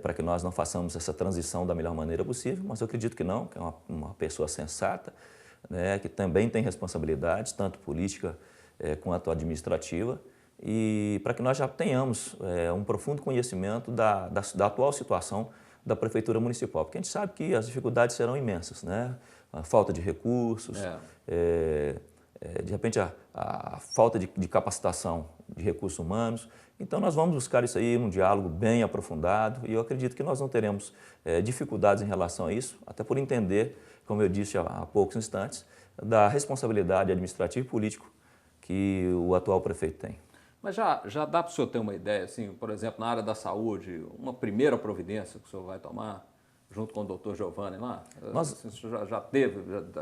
para que nós não façamos essa transição da melhor maneira possível, mas eu acredito que não, que é uma pessoa sensata, né, que também tem responsabilidades, tanto política quanto administrativa, e para que nós já tenhamos um profundo conhecimento da atual situação da Prefeitura Municipal, porque a gente sabe que as dificuldades serão imensas, né? A falta de recursos, de repente a falta de capacitação de recursos humanos. Então nós vamos buscar isso aí num diálogo bem aprofundado e eu acredito que nós não teremos dificuldades em relação a isso, até por entender, como eu disse há poucos instantes, da responsabilidade administrativa e política que o atual prefeito tem. Mas já dá para o senhor ter uma ideia, assim, por exemplo, na área da saúde, uma primeira providência que o senhor vai tomar junto com o doutor Giovanni lá?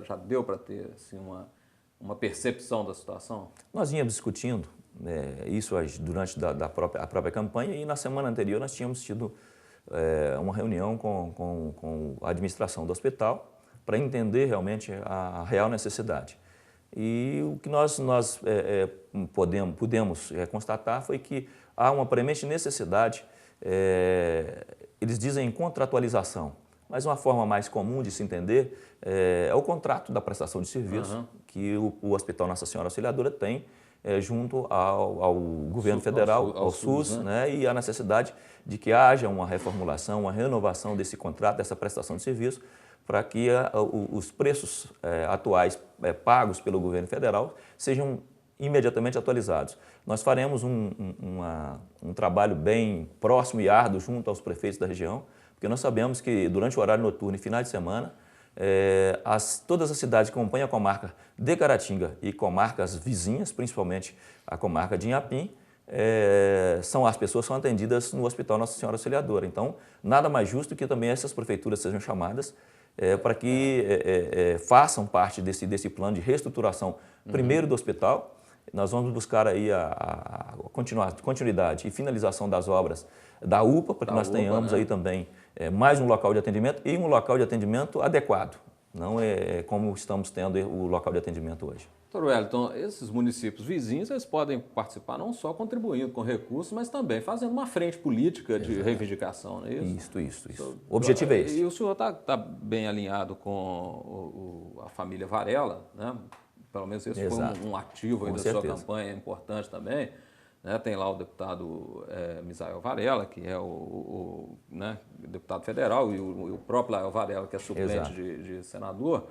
Já deu para ter assim, uma percepção da situação? Nós vínhamos discutindo isso durante a própria campanha e na semana anterior nós tínhamos tido uma reunião com a administração do hospital para entender realmente a real necessidade. E o que nós pudemos constatar foi que há uma premente necessidade, eles dizem contratualização, mas uma forma mais comum de se entender é o contrato da prestação de serviço que o Hospital Nossa Senhora Auxiliadora tem junto ao governo federal, ao SUS, né? E a necessidade de que haja uma reformulação, uma renovação desse contrato, dessa prestação de serviço, para que os preços atuais pagos pelo governo federal sejam imediatamente atualizados. Nós faremos um trabalho bem próximo e árduo junto aos prefeitos da região, porque nós sabemos que durante o horário noturno e finais de semana, todas as cidades que compõem a comarca de Caratinga e comarcas vizinhas, principalmente a comarca de Inhapim, as pessoas são atendidas no Hospital Nossa Senhora Auxiliadora. Então, nada mais justo que também essas prefeituras sejam chamadas para que façam parte desse plano de reestruturação, primeiro do hospital. Nós vamos buscar aí a continuidade e finalização das obras da UPA, para que nós tenhamos aí também mais um local de atendimento e um local de atendimento adequado. Não é como estamos tendo o local de atendimento hoje. Doutor Wellington, esses municípios vizinhos, eles podem participar não só contribuindo com recursos, mas também fazendo uma frente política de reivindicação, não é isso? Isso. O objetivo é esse. E o senhor está bem alinhado com a família Varela, né? Pelo menos esse foi um ativo aí da sua campanha importante também. Né? Tem lá o deputado Misael Varela, que é o deputado federal, e o próprio Lael Varela, que é suplente de senador.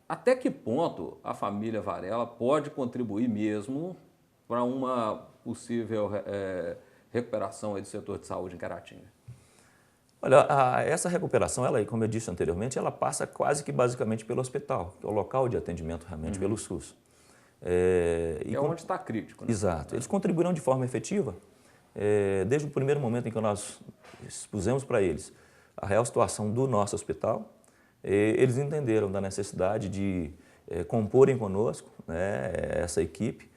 Até que ponto a família Varela pode contribuir mesmo para uma possível recuperação aí do setor de saúde em Caratinga? Olha, essa recuperação, ela, como eu disse anteriormente, ela passa quase que basicamente pelo hospital, que é o local de atendimento realmente pelo SUS. Onde está crítico, né? Exato. Eles contribuirão de forma efetiva desde o primeiro momento em que nós expusemos para eles a real situação do nosso hospital. Eles entenderam da necessidade de comporem conosco, né, essa equipe,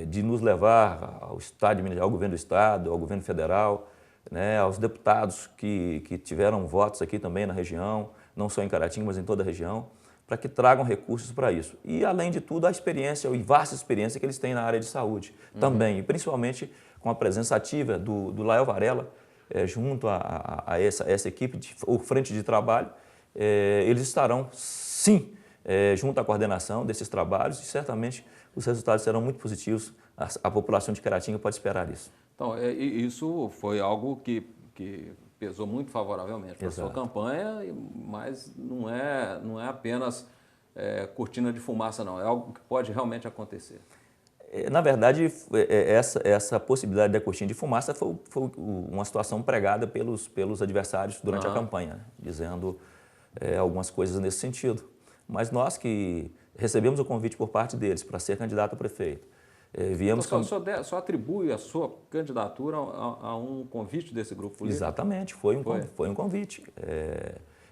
de nos levar ao governo do Estado, ao governo federal, né, aos deputados que tiveram votos aqui também na região, não só em Caratinga, mas em toda a região, para que tragam recursos para isso. E, além de tudo, a experiência e vasta experiência que eles têm na área de saúde também, e principalmente com a presença ativa do Lael Varela, junto a essa equipe, ou frente de trabalho. Eles estarão, sim, junto à coordenação desses trabalhos, e certamente os resultados serão muito positivos. A população de Caratinga pode esperar isso. Então, isso foi algo que pesou muito favoravelmente para a sua campanha, mas não é apenas cortina de fumaça, não. É algo que pode realmente acontecer. Na verdade, essa possibilidade da cortina de fumaça foi uma situação pregada pelos adversários durante a campanha, né? Dizendo algumas coisas nesse sentido. Mas nós que recebemos o convite por parte deles para ser candidato a prefeito, viemos... Então, o senhor atribui a sua candidatura a um convite desse grupo político? Exatamente, foi um convite.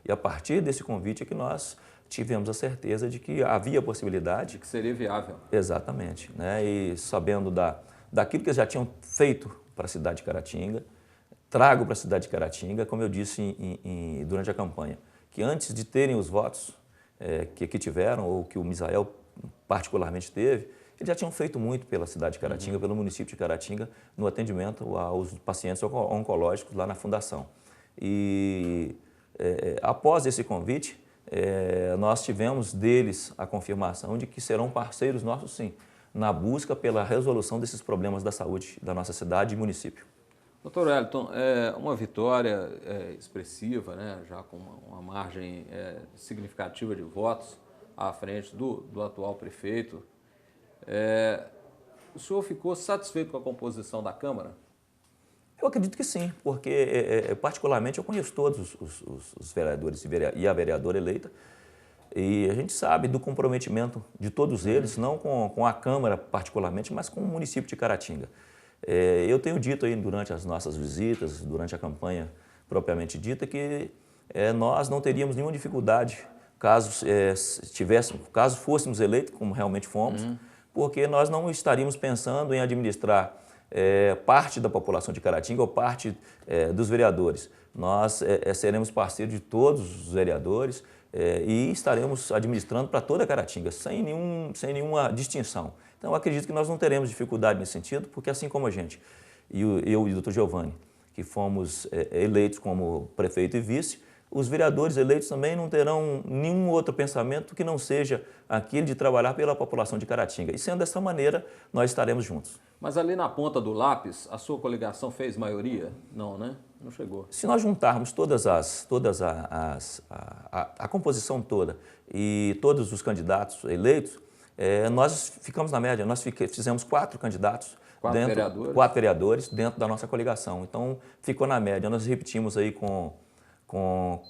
E a partir desse convite é que nós tivemos a certeza de que havia possibilidade... De que seria viável. Exatamente. Né? E sabendo daquilo que eles já tinham feito para a cidade de Caratinga, trago para a cidade de Caratinga, como eu disse durante a campanha, que antes de terem os votos que tiveram, ou que o Misael particularmente teve, eles já tinham feito muito pela cidade de Caratinga, pelo município de Caratinga, no atendimento aos pacientes oncológicos lá na fundação. E após esse convite, nós tivemos deles a confirmação de que serão parceiros nossos, sim, na busca pela resolução desses problemas da saúde da nossa cidade e município. Doutor Wellington, uma vitória expressiva, né, já com uma margem significativa de votos à frente do atual prefeito. O senhor ficou satisfeito com a composição da Câmara? Eu acredito que sim, porque particularmente eu conheço todos os vereadores e a vereadora eleita, e a gente sabe do comprometimento de todos eles, não com a Câmara particularmente, mas com o município de Caratinga. Eu tenho dito aí durante as nossas visitas, durante a campanha propriamente dita, que nós não teríamos nenhuma dificuldade caso fôssemos eleitos, como realmente fomos, porque nós não estaríamos pensando em administrar parte da população de Caratinga ou parte dos vereadores. Nós seremos parceiros de todos os vereadores e estaremos administrando para toda Caratinga, sem nenhuma distinção. Então, eu acredito que nós não teremos dificuldade nesse sentido, porque assim como a gente, eu e o Dr. Giovanni, que fomos eleitos como prefeito e vice, os vereadores eleitos também não terão nenhum outro pensamento que não seja aquele de trabalhar pela população de Caratinga. E sendo dessa maneira, nós estaremos juntos. Mas ali na ponta do lápis, a sua coligação fez maioria? Não, né? Não chegou. Se nós juntarmos a composição toda e todos os candidatos eleitos, nós ficamos na média, nós fizemos 4 candidatos, quatro vereadores dentro da nossa coligação. Então, ficou na média. Nós repetimos aí com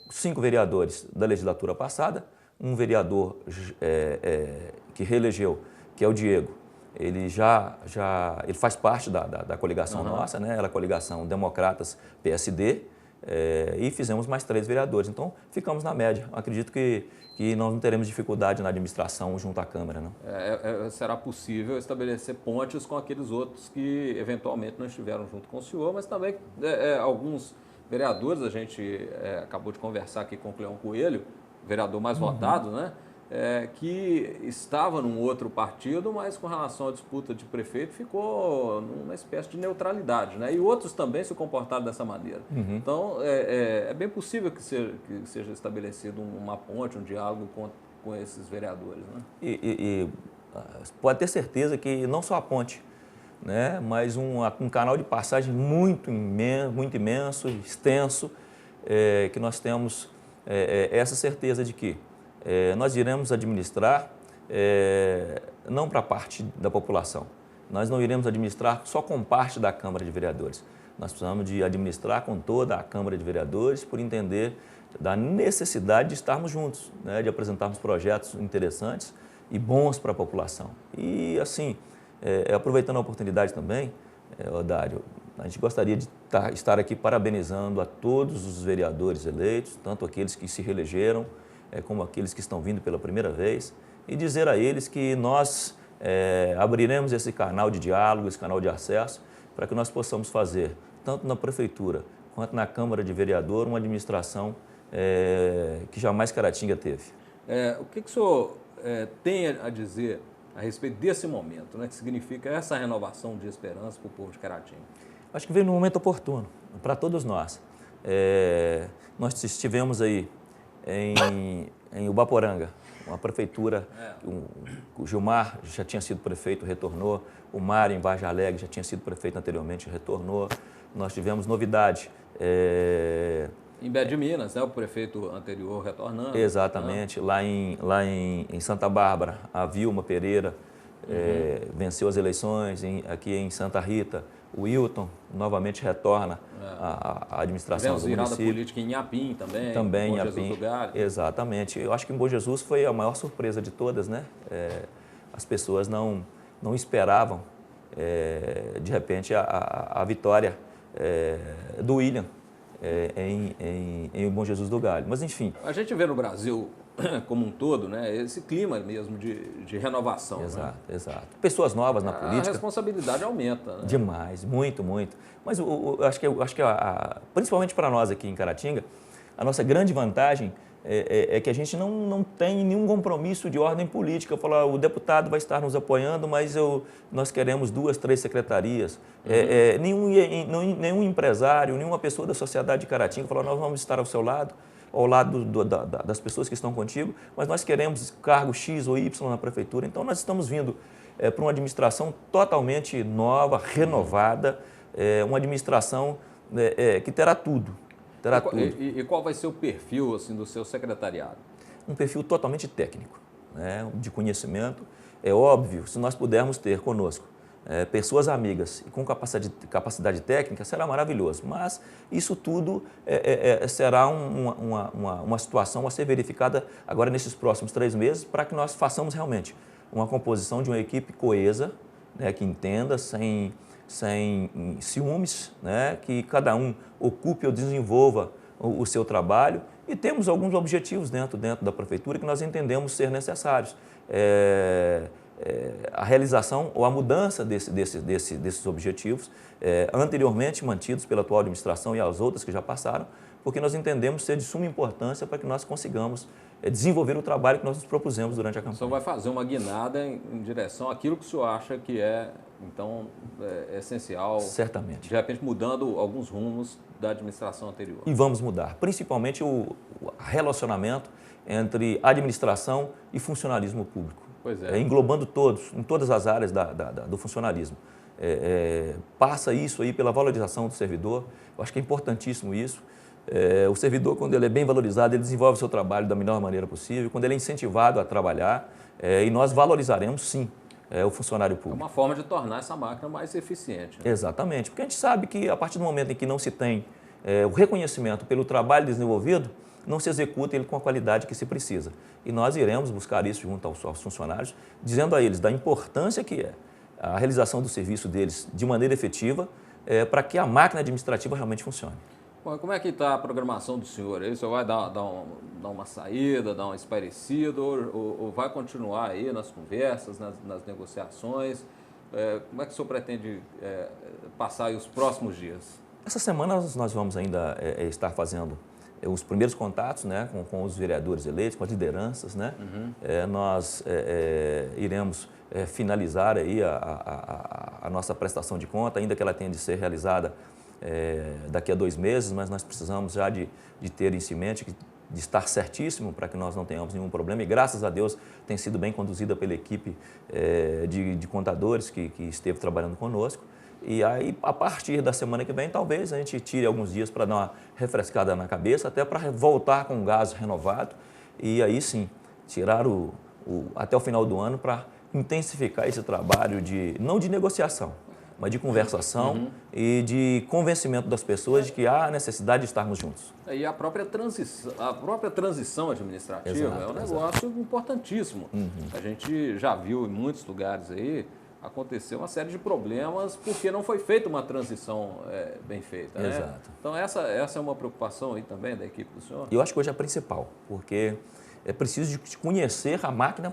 5 vereadores da legislatura passada, um vereador que reelegeu, que é o Diego. Ele ele faz parte da coligação nossa, né? Ela é a coligação Democratas-PSD, e fizemos mais 3 vereadores. Então, ficamos na média. Acredito que nós não teremos dificuldade na administração junto à Câmara, não. Será possível estabelecer pontes com aqueles outros que eventualmente não estiveram junto com o senhor, mas também alguns vereadores, a gente acabou de conversar aqui com o Cleão Coelho, vereador mais votado, né? Que estava num outro partido, mas com relação à disputa de prefeito ficou numa espécie de neutralidade, né? E outros também se comportaram dessa maneira. Então, é bem possível que seja estabelecido uma ponte, um diálogo com esses vereadores, né? E pode ter certeza que não só a ponte, né? Mas um canal de passagem muito imenso, extenso, que nós temos essa certeza de que nós iremos administrar não para parte da população. Nós não iremos administrar só com parte da Câmara de Vereadores. Nós precisamos de administrar com toda a Câmara de Vereadores por entender da necessidade de estarmos juntos, né? De apresentarmos projetos interessantes e bons para a população. E assim, aproveitando a oportunidade também, Odário, a gente gostaria de estar aqui parabenizando a todos os vereadores eleitos, tanto aqueles que se reelegeram, como aqueles que estão vindo pela primeira vez, e dizer a eles que nós abriremos esse canal de diálogo, esse canal de acesso, para que nós possamos fazer, tanto na Prefeitura quanto na Câmara de Vereador, uma administração que jamais Caratinga teve. O que o senhor tem a dizer a respeito desse momento, né, que significa essa renovação de esperança para o povo de Caratinga? Acho que veio num momento oportuno para todos nós. Nós estivemos aí em Ubaporanga, uma prefeitura, o Gilmar já tinha sido prefeito, retornou, o Mário em Vargem Alegre já tinha sido prefeito anteriormente, retornou. Nós tivemos novidade. Em Bé de Minas, né, o prefeito anterior retornando. Exatamente, lá em Santa Bárbara, a Vilma Pereira venceu as eleições, aqui em Santa Rita, o Wilton novamente retorna à administração do município. Virada política em Inhapim também. Também em Inhapim. Exatamente. Eu acho que em Bom Jesus foi a maior surpresa de todas, né? As pessoas não esperavam, de repente, a vitória do William em Bom Jesus do Galho. Mas, enfim. A gente vê no Brasil como um todo, né, esse clima mesmo de renovação. Exato, né? exato. Pessoas novas na política. A responsabilidade aumenta. Né? Demais, muito, muito. Mas eu acho que principalmente para nós aqui em Caratinga, a nossa grande vantagem é que a gente não tem nenhum compromisso de ordem política. Falar, o deputado vai estar nos apoiando, mas nós queremos 2, 3 secretarias. Nenhum empresário, nenhuma pessoa da sociedade de Caratinga falou, nós vamos estar ao seu lado, ao lado das pessoas que estão contigo, mas nós queremos cargo X ou Y na prefeitura. Então, nós estamos vindo para uma administração totalmente nova, renovada, uma administração que terá tudo. E qual vai ser o perfil assim, do seu secretariado? Um perfil totalmente técnico, né, de conhecimento. É óbvio, se nós pudermos ter conosco pessoas amigas e com capacidade técnica, será maravilhoso. Mas isso tudo será uma situação a ser verificada agora nesses próximos 3 meses para que nós façamos realmente uma composição de uma equipe coesa, né, que entenda, sem ciúmes, né, que cada um ocupe ou desenvolva o seu trabalho. E temos alguns objetivos dentro da prefeitura que nós entendemos ser necessários. A realização ou a mudança desses objetivos, anteriormente mantidos pela atual administração e as outras que já passaram, porque nós entendemos ser de suma importância para que nós consigamos desenvolver o trabalho que nós nos propusemos durante a campanha. O senhor vai fazer uma guinada em direção àquilo que o senhor acha que é Então, é essencial, certamente, de repente, mudando alguns rumos da administração anterior. E vamos mudar, principalmente o relacionamento entre administração e funcionalismo público. Pois é. Englobando todos, em todas as áreas do funcionalismo. Passa isso aí pela valorização do servidor, eu acho que é importantíssimo isso. O servidor, quando ele é bem valorizado, ele desenvolve o seu trabalho da melhor maneira possível, quando ele é incentivado a trabalhar, e nós valorizaremos sim o funcionário público. É uma forma de tornar essa máquina mais eficiente. Né? Exatamente, porque a gente sabe que a partir do momento em que não se tem o reconhecimento pelo trabalho desenvolvido, não se executa ele com a qualidade que se precisa. E nós iremos buscar isso junto aos funcionários, dizendo a eles da importância que é a realização do serviço deles de maneira efetiva, para que a máquina administrativa realmente funcione. Bom, como é que está a programação do senhor? Aí o senhor vai dar uma saída, dar uma espairecida ou vai continuar aí nas conversas, nas negociações? Como é que o senhor pretende passar aí os próximos dias? Essa semana nós vamos ainda estar fazendo os primeiros contatos, né, com os vereadores eleitos, com as lideranças. Né? Nós iremos finalizar aí a nossa prestação de conta, ainda que ela tenha de ser realizada daqui a 2 meses, mas nós precisamos já de ter isso em mente, de estar certíssimo para que nós não tenhamos nenhum problema. E graças a Deus tem sido bem conduzida pela equipe de contadores que esteve trabalhando conosco. E aí, a partir da semana que vem, talvez a gente tire alguns dias para dar uma refrescada na cabeça, até para voltar com o gás renovado e aí sim, tirar até o final do ano para intensificar esse trabalho não de negociação, mas de conversação e de convencimento das pessoas de que há necessidade de estarmos juntos. E a própria transição administrativa é um negócio importantíssimo. A gente já viu em muitos lugares aí acontecer uma série de problemas porque não foi feita uma transição bem feita. Né? Exato. Então essa é uma preocupação aí também da equipe do senhor? Eu acho que hoje é a principal, porque é preciso de conhecer a máquina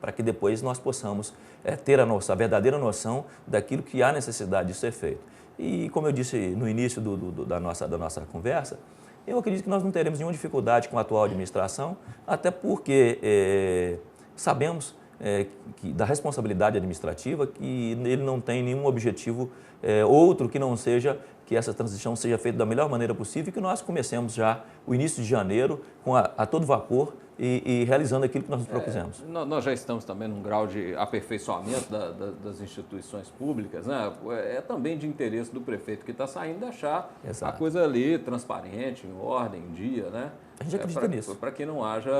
para que depois nós possamos ter a verdadeira noção daquilo que há necessidade de ser feito. E como eu disse no início da nossa conversa, eu acredito que nós não teremos nenhuma dificuldade com a atual administração, até porque sabemos da responsabilidade administrativa, que ele não tem nenhum objetivo outro que não seja que essa transição seja feita da melhor maneira possível e que nós comecemos já o início de janeiro a todo vapor e realizando aquilo que nós nos propusemos. Nós já estamos também num grau de aperfeiçoamento das instituições públicas, né? É também de interesse do prefeito que está saindo deixar a coisa ali transparente, em ordem, em dia, né? A gente acredita nisso. Para que não haja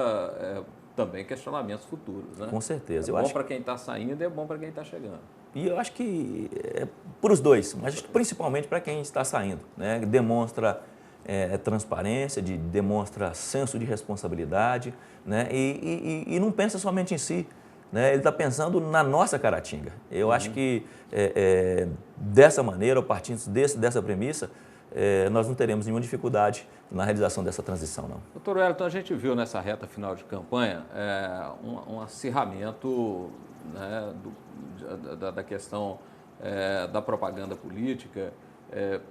também questionamentos futuros, né? Com certeza. É bom para quem está saindo e é bom para quem está chegando. E eu acho que para os dois, mas principalmente para quem está saindo, né? Demonstra transparência, demonstra senso de responsabilidade, né? E não pensa somente em si, né? Ele está pensando na nossa Caratinga. Eu acho que dessa maneira, partindo dessa premissa, nós não teremos nenhuma dificuldade na realização dessa transição, não. Doutor Wellington, a gente viu nessa reta final de campanha um acirramento, né, da questão da propaganda política,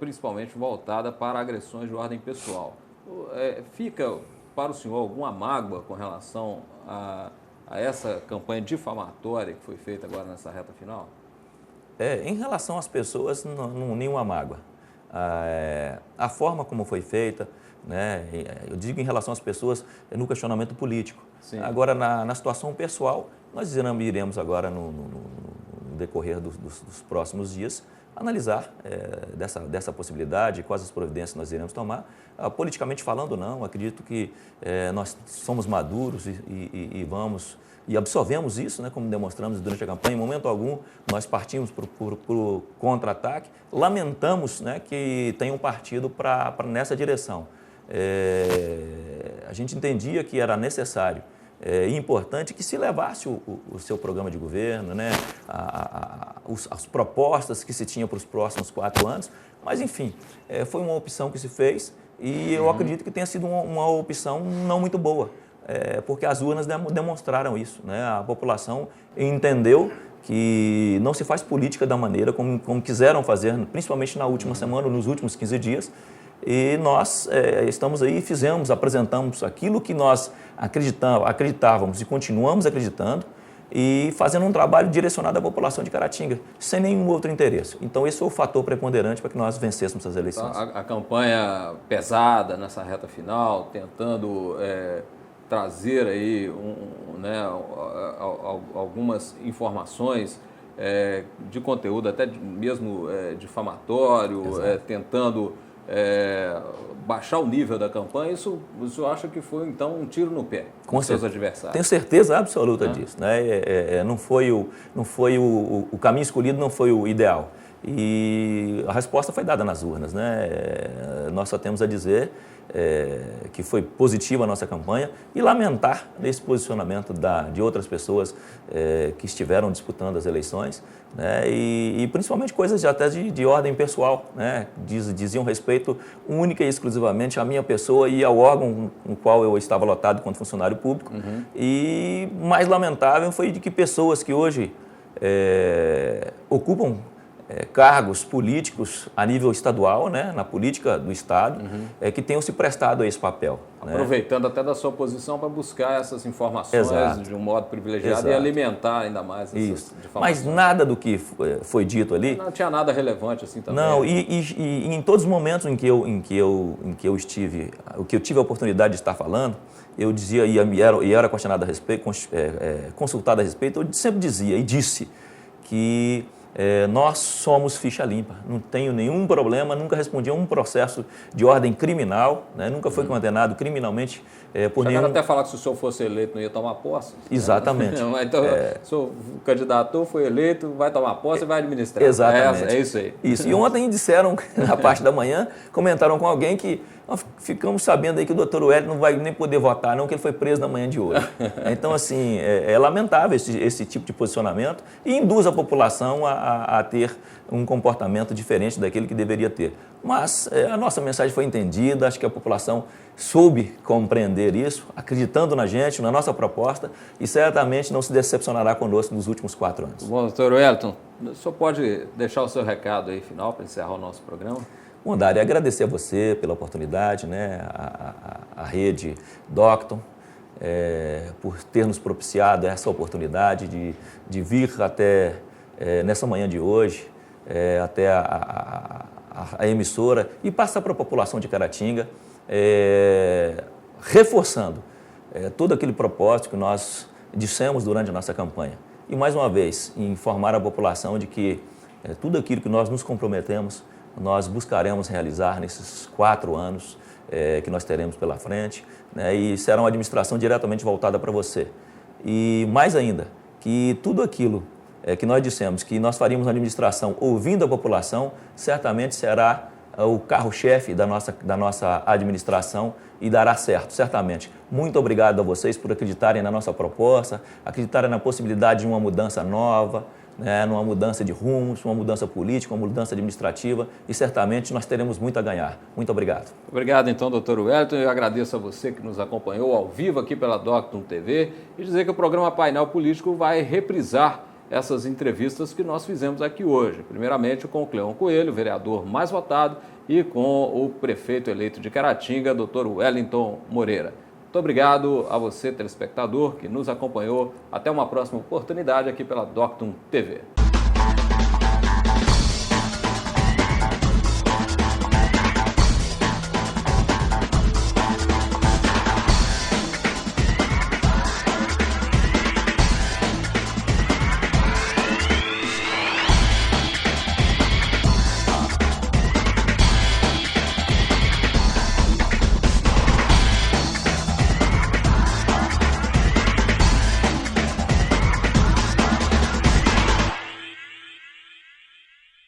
principalmente voltada para agressões de ordem pessoal. Fica para o senhor alguma mágoa com relação a essa campanha difamatória que foi feita agora nessa reta final? Em relação às pessoas, não nenhuma mágoa. A forma como foi feita, né, eu digo em relação às pessoas, no questionamento político. Sim. Agora, na situação pessoal, nós iremos agora, no decorrer dos próximos dias, analisar dessa possibilidade, quais as providências nós iremos tomar. Politicamente falando, não, acredito que nós somos maduros e vamos... E absorvemos isso, né, como demonstramos durante a campanha. Em momento algum, nós partimos para o contra-ataque. Lamentamos, né, que tenham partido nessa direção. A gente entendia que era necessário e importante que se levasse o seu programa de governo, né, as propostas que se tinha para os próximos 4 anos. Mas, enfim, foi uma opção que se fez e eu acredito que tenha sido uma opção não muito boa. Porque as urnas demonstraram isso, né? A população entendeu que não se faz política da maneira como quiseram fazer, principalmente na última semana, nos últimos 15 dias, e nós estamos aí, apresentamos aquilo que nós acreditávamos e continuamos acreditando, e fazendo um trabalho direcionado à população de Caratinga, sem nenhum outro interesse. Então, esse foi o fator preponderante para que nós vencêssemos as eleições. A campanha pesada nessa reta final, tentando trazer aí algumas informações de conteúdo até mesmo difamatório, tentando baixar o nível da campanha, isso você acha que foi, então, um tiro no pé com seus adversários? Tenho certeza absoluta disso. Né? Não foi o caminho escolhido, não foi o ideal. E a resposta foi dada nas urnas. Né? Nós só temos a dizer que foi positiva a nossa campanha e lamentar esse posicionamento de outras pessoas que estiveram disputando as eleições, né? E principalmente coisas até de ordem pessoal, né? Diziam respeito única e exclusivamente à minha pessoa e ao órgão no qual eu estava lotado enquanto funcionário público. E mais lamentável foi de que pessoas que hoje ocupam cargos políticos a nível estadual, né, na política do Estado, que tenham se prestado a esse papel. Aproveitando até da sua posição para buscar essas informações de um modo privilegiado e alimentar ainda mais essas difamações. Mas nada do que foi dito ali... Não tinha nada relevante assim também. Não, e em todos os momentos em que eu estive, o que eu tive a oportunidade de estar falando, eu dizia, e era questionado a respeito, consultado a respeito, eu sempre dizia e disse que nós somos ficha limpa, não tenho nenhum problema, nunca respondi a um processo de ordem criminal, né? Nunca foi condenado criminalmente por nenhum... Chegaram até falar que se o senhor fosse eleito não ia tomar posse. Exatamente. Então, o senhor candidatou, foi eleito, vai tomar posse e vai administrar. Exatamente. É isso aí. Isso. E ontem disseram, na parte da manhã, comentaram com alguém que nós ficamos sabendo aí que o doutor Wellington não vai nem poder votar, não, que ele foi preso na manhã de hoje. Então, assim, é lamentável esse tipo de posicionamento e induz a população a ter um comportamento diferente daquele que deveria ter. Mas a nossa mensagem foi entendida, acho que a população soube compreender isso, acreditando na gente, na nossa proposta, e certamente não se decepcionará conosco nos últimos 4 anos. Bom, doutor Wellington, o senhor pode deixar o seu recado aí final para encerrar o nosso programa? Bom, Dário, agradecer a você pela oportunidade, né, a rede Docton, por ter nos propiciado essa oportunidade de vir até, nessa manhã de hoje, até a emissora e passar para a população de Caratinga, reforçando todo aquele propósito que nós dissemos durante a nossa campanha. E, mais uma vez, informar a população de que tudo aquilo que nós nos comprometemos, nós buscaremos realizar nesses 4 anos que nós teremos pela frente, né, e será uma administração diretamente voltada para você. E mais ainda, que tudo aquilo que nós dissemos que nós faríamos uma administração ouvindo a população, certamente será o carro-chefe da nossa administração e dará certo, certamente. Muito obrigado a vocês por acreditarem na nossa proposta, acreditarem na possibilidade de uma mudança nova, né, numa mudança de rumos, uma mudança política, uma mudança administrativa e certamente nós teremos muito a ganhar. Muito obrigado. Obrigado então, doutor Wellington. Eu agradeço a você que nos acompanhou ao vivo aqui pela Docton TV e dizer que o programa Painel Político vai reprisar essas entrevistas que nós fizemos aqui hoje. Primeiramente com o Cleon Coelho, vereador mais votado, e com o prefeito eleito de Caratinga, doutor Wellington Moreira. Muito obrigado a você, telespectador, que nos acompanhou. Até uma próxima oportunidade aqui pela Docton TV.